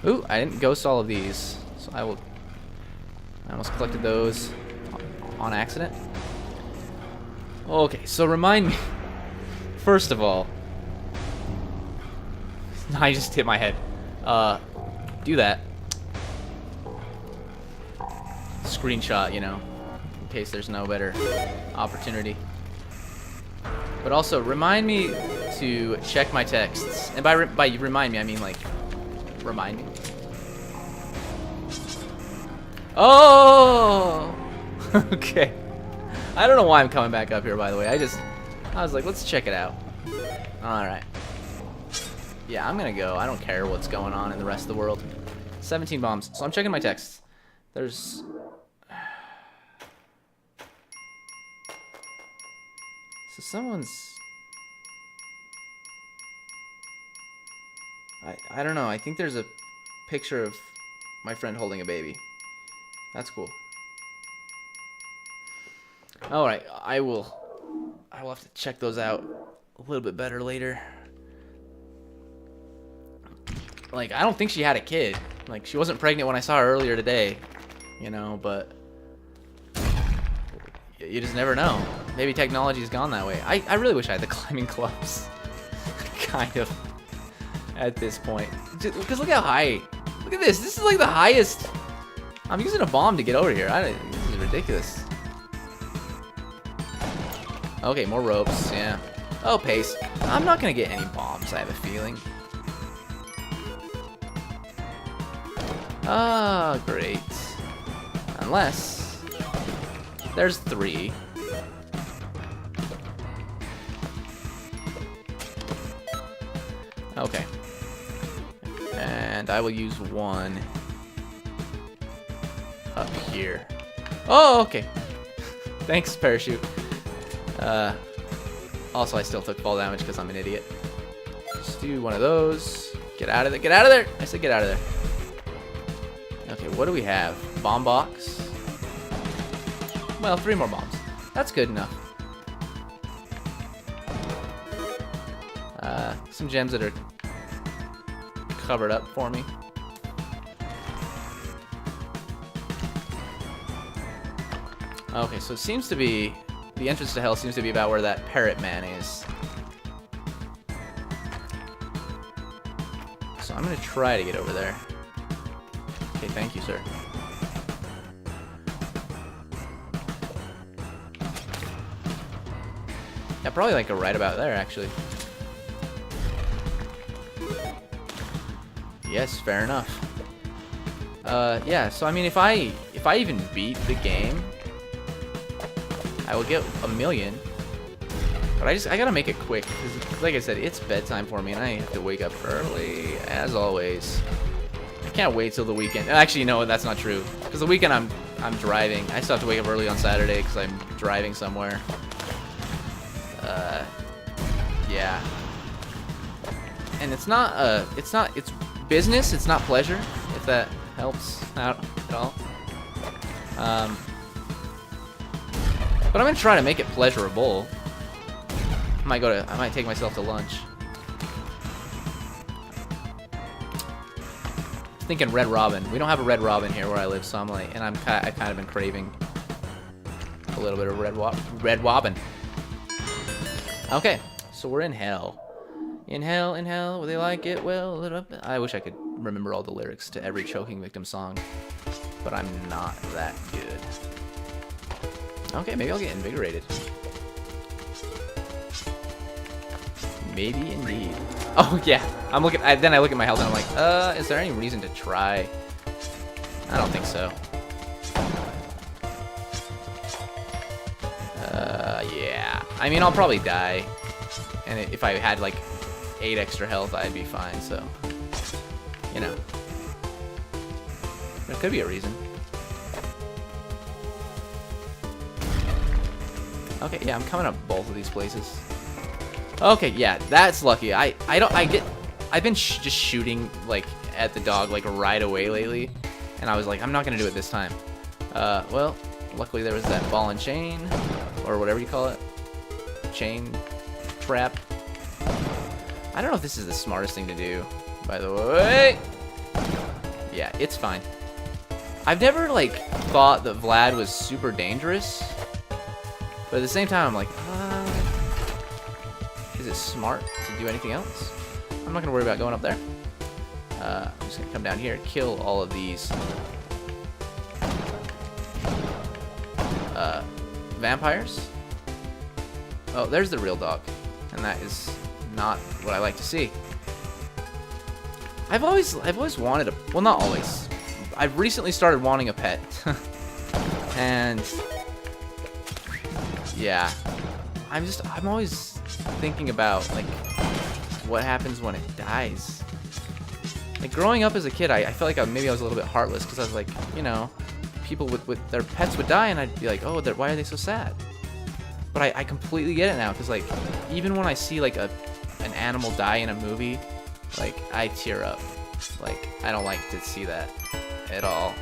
Ooh, I didn't ghost all of these, so I almost collected those on accident. Okay, so remind me. First of all, I just hit my head. Do that. Screenshot, you know, in case there's no better opportunity. But also, remind me to check my texts. And by remind me, I mean, like, remind me. Oh! Okay. I don't know why I'm coming back up here, by the way. I was like, let's check it out. Alright. Yeah, I'm gonna go. I don't care what's going on in the rest of the world. 17 bombs. So I'm checking my texts. There's... So someone's... I don't know. I think there's a picture of my friend holding a baby. That's cool. Alright, I will have to check those out a little bit better later. Like, I don't think she had a kid. Like, she wasn't pregnant when I saw her earlier today. You know, but... You just never know. Maybe technology's gone that way. I really wish I had the climbing clubs. Kind of. At this point. Because look how high... Look at this. This is like the highest... I'm using a bomb to get over here. This is ridiculous. Okay, more ropes. Yeah. Oh, pace. I'm not going to get any bombs, I have a feeling. Ah, great. Unless... There's 3. Okay. And I will use 1 up here. Oh, okay. Thanks, parachute. Also, I still took fall damage because I'm an idiot. Just do one of those. Get out of there. Get out of there! I said get out of there. Okay, what do we have? Bomb box. Well, 3 more bombs. That's good enough. Some gems that are covered up for me. Okay, so it seems to be... The entrance to hell seems to be about where that parrot man is. So I'm gonna try to get over there. Okay, thank you, sir. Yeah, probably like right about there, actually. Yes, fair enough. Yeah, so I mean, if I even beat the game, I will get 1,000,000. But I gotta make it quick, because like I said, it's bedtime for me, and I have to wake up early, as always. I can't wait till the weekend. Actually, no, that's not true. Because the weekend I'm driving. I still have to wake up early on Saturday because I'm driving somewhere. Yeah. And it's business, it's not pleasure, if that helps out at all. But I'm gonna try to make it pleasurable. I might take myself to lunch. Thinking Red Robin. We don't have a Red Robin here where I live, so I'm like, and I've kind of been craving a little bit of Red Robin. Okay, so we're in hell. In hell, will they like it? Well, I wish I could remember all the lyrics to every Choking Victim song, but I'm not that good. Okay, maybe I'll get invigorated. Maybe indeed. Oh yeah, then I look at my health and I'm like, is there any reason to try? I don't think so. Yeah. I mean, I'll probably die, and if I had like 8 extra health, I'd be fine. So, you know, there could be a reason. Okay, yeah, I'm coming up both of these places. Okay, yeah, that's lucky. I've been just shooting like at the dog like right away lately, and I was like, I'm not gonna do it this time. Well, luckily there was that ball and chain, or whatever you call it, chain trap. I don't know if this is the smartest thing to do, by the way. Yeah, it's fine. I've never like thought that Vlad was super dangerous. But at the same time, I'm like, is it smart to do anything else? I'm not gonna worry about going up there. I'm just gonna come down here and kill all of these vampires. Oh, there's the real dog, and that is not what I like to see. I've always wanted a, well, not always. I've recently started wanting a pet, and yeah, I'm always thinking about like what happens when it dies. Like growing up as a kid, I felt like maybe I was a little bit heartless because I was like, you know, people with their pets would die, and I'd be like, oh, why are they so sad? But I completely get it now, because like even when I see like an animal die in a movie, like I tear up. Like I don't like to see that at all.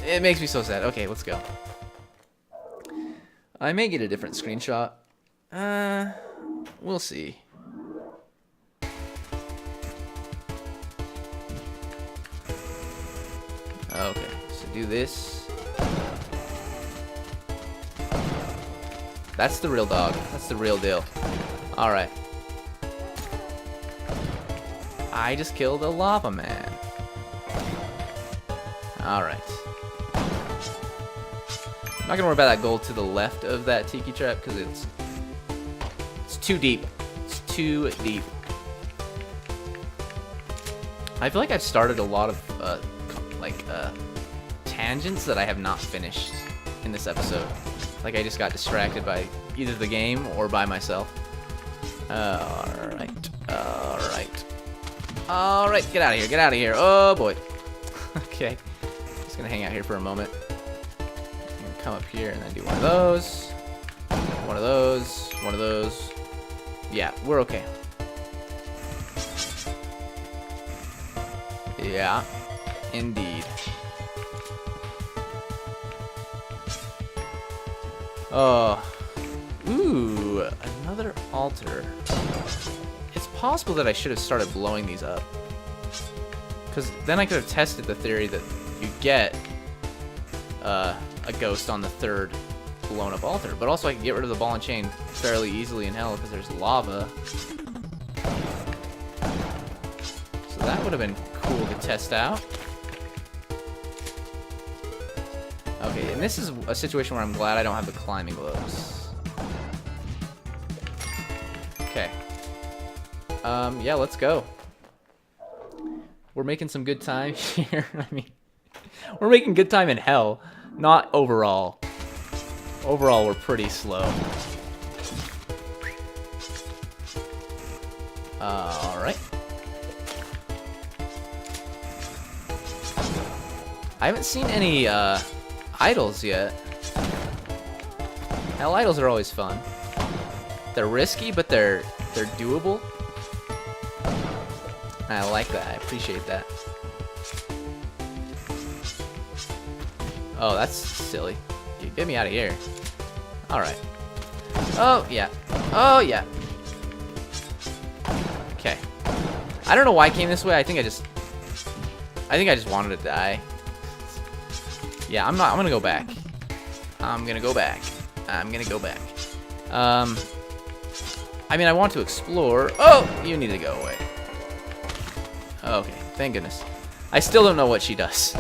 It makes me so sad. Okay, let's go. I may get a different screenshot. We'll see. Okay, so do this. That's the real dog. That's the real deal. Alright. I just killed a lava man. Alright. I'm not gonna worry about that gold to the left of that tiki trap because it's too deep. It's too deep. I feel like I've started a lot of tangents that I have not finished in this episode. Like I just got distracted by either the game or by myself. Alright. Alright, get out of here, get out of here. Oh boy. Okay. Just gonna hang out here for a moment. I'm gonna come up here and then do one of those. One of those. One of those. Yeah, we're okay. Yeah, indeed. Ooh, another altar. It's possible that I should have started blowing these up. Because then I could have tested the theory that you get a ghost on the third blown up altar. But also I can get rid of the ball and chain fairly easily in hell because there's lava. So that would have been cool to test out. Okay, and this is a situation where I'm glad I don't have the climbing gloves. Okay. Yeah, let's go. We're making some good time here. I mean, we're making good time in hell, not overall. Overall, we're pretty slow. Alright. I haven't seen any, idols yet. Hell, idols are always fun. They're risky, but they're doable. I like that. I appreciate that. Oh, that's silly. Dude, get me out of here. Alright. Oh, yeah. Oh, yeah. Okay. I don't know why I came this way. I think I just wanted to die. Yeah, I'm gonna go back. I'm gonna go back. I mean, I want to explore. Oh, you need to go away. Okay, thank goodness. I still don't know what she does.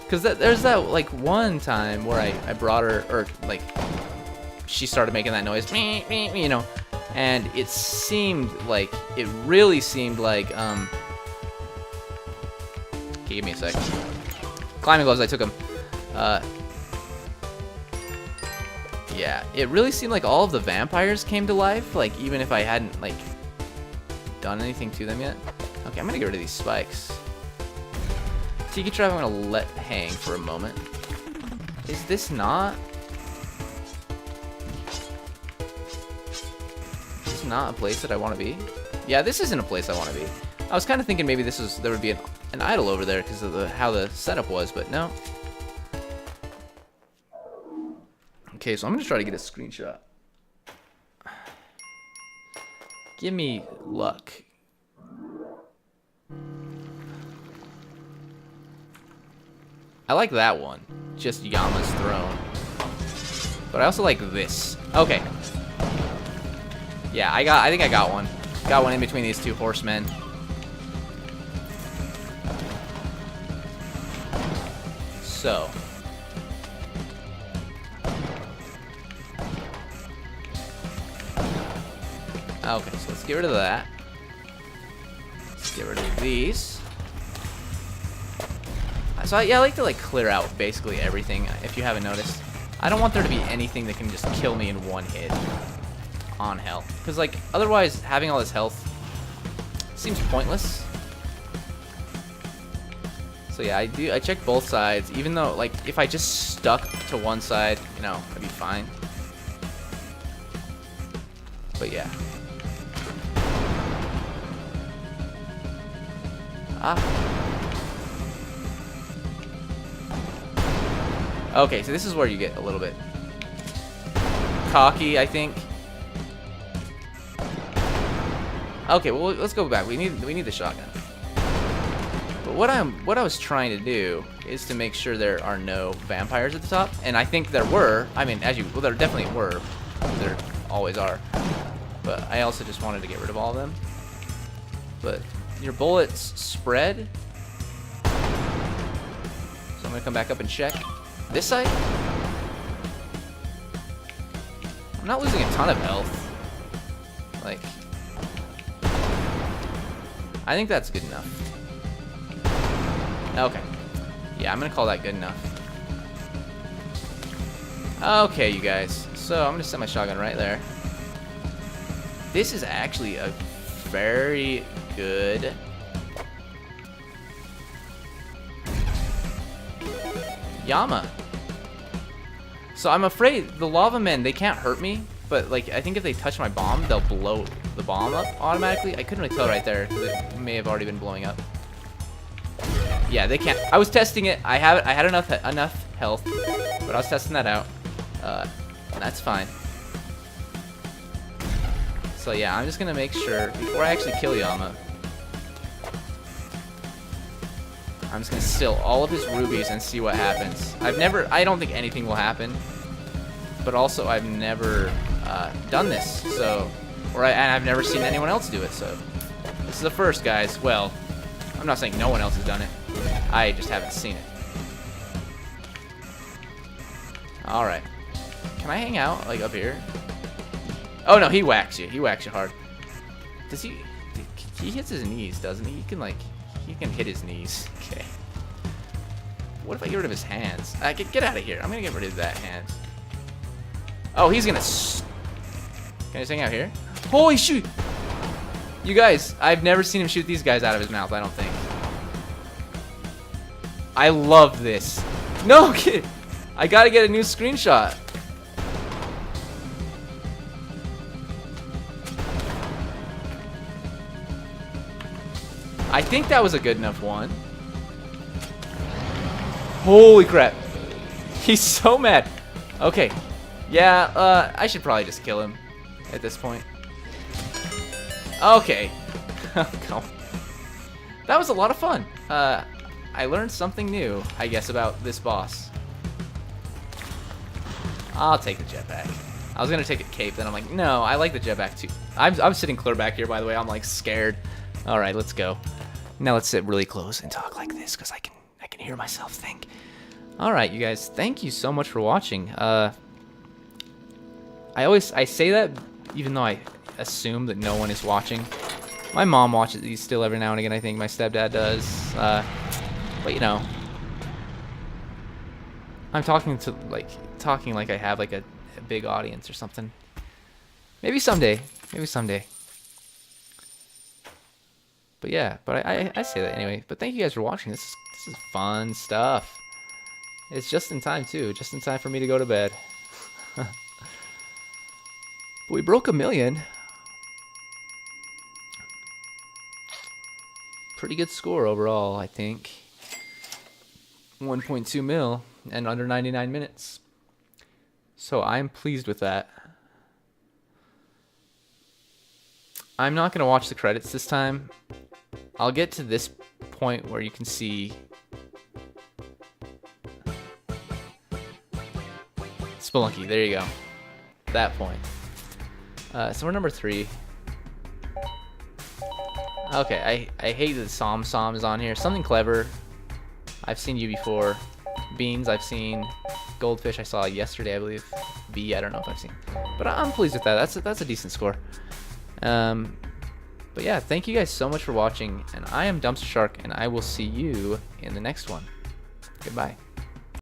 Because there's that, like, one time where I brought her, or, like, she started making that noise, you know, and it really seemed like, okay, give me a sec. Climbing gloves, I took them. Yeah, it really seemed like all of the vampires came to life, like, even if I hadn't, like, done anything to them yet. Okay, I'm gonna get rid of these spikes. Tiki Trap I'm gonna let hang for a moment. Is this not? Is this not a place that I want to be? Yeah, this isn't a place I want to be. I was kind of thinking maybe there would be an idol over there because of how the setup was, but no. Okay, so I'm gonna try to get a screenshot. Give me luck. I like that one, just Yama's throne. But I also like this. Okay. Yeah, I think I got one. Got one in between these two horsemen. So. Okay, so let's get rid of that. Let's get rid of these. So yeah, I like to like clear out basically everything, if you haven't noticed. I don't want there to be anything that can just kill me in one hit on hell. Because like, otherwise having all this health seems pointless. So yeah, I check both sides, even though like, if I just stuck to one side, you know, I'd be fine. But yeah. Okay, so this is where you get a little bit cocky, I think. Okay, well let's go back. We need the shotgun. But what I was trying to do is to make sure there are no vampires at the top, and I think there were. I mean, well, there definitely were. There always are. But I also just wanted to get rid of all of them. But your bullets spread. So I'm gonna come back up and check. This side? I'm not losing a ton of health. Like, I think that's good enough. Okay. Yeah, I'm gonna call that good enough. Okay, you guys. So I'm gonna set my shotgun right there. This is actually a very good Yama. So I'm afraid the lava men, they can't hurt me, but like I think if they touch my bomb, they'll blow the bomb up automatically. I couldn't really tell right there because it may have already been blowing up. Yeah, they can't. I was testing it. I had enough health, but I was testing that out. That's fine. So yeah, I'm just gonna make sure before I actually kill Yama, I'm just gonna steal all of his rubies and see what happens. I don't think anything will happen, but also I've never done this, so, and I've never seen anyone else do it, so this is the first, guys. Well, I'm not saying no one else has done it. I just haven't seen it. All right, can I hang out like up here? Oh no, he whacks you. He whacks you hard. Does he? He hits his knees, doesn't he? He can hit his knees. Okay. What if I get rid of his hands? Get out of here. I'm gonna get rid of that hand. Oh, he's gonna. Can I just hang out here? Holy shoot! You guys, I've never seen him shoot these guys out of his mouth. I don't think. I love this. No kid. I gotta get a new screenshot. I think that was a good enough one. Holy crap. He's so mad. Okay. Yeah, I should probably just kill him at this point. Okay. That was a lot of fun. I learned something new, I guess, about this boss. I'll take the jetpack. I was gonna take a cape, then I'm like, no, I like the jetpack too. I'm sitting clear back here, by the way. I'm like scared. All right, let's go. Now let's sit really close and talk like this, because I can hear myself think. All right, you guys, thank you so much for watching. I say that even though I assume that no one is watching. My mom watches these still every now and again. I think my stepdad does. But you know, I'm talking like I have like a big audience or something. Maybe someday. Maybe someday. But yeah, but I say that anyway. But thank you guys for watching. This is fun stuff. It's just in time too. Just in time for me to go to bed. But we broke 1 million. Pretty good score overall, I think. 1.2 mil and under 99 minutes. So I'm pleased with that. I'm not going to watch the credits this time. I'll get to this point where you can see Spelunky. There you go. That point. So we're number 3. Okay, I hate that Som is on here. Something clever. I've seen you before. Beans I've seen. Goldfish I saw yesterday, I believe. B I don't know if I've seen. But I'm pleased with that. That's a decent score. But yeah, thank you guys so much for watching, and I am DumpsterShark, and I will see you in the next one. Goodbye.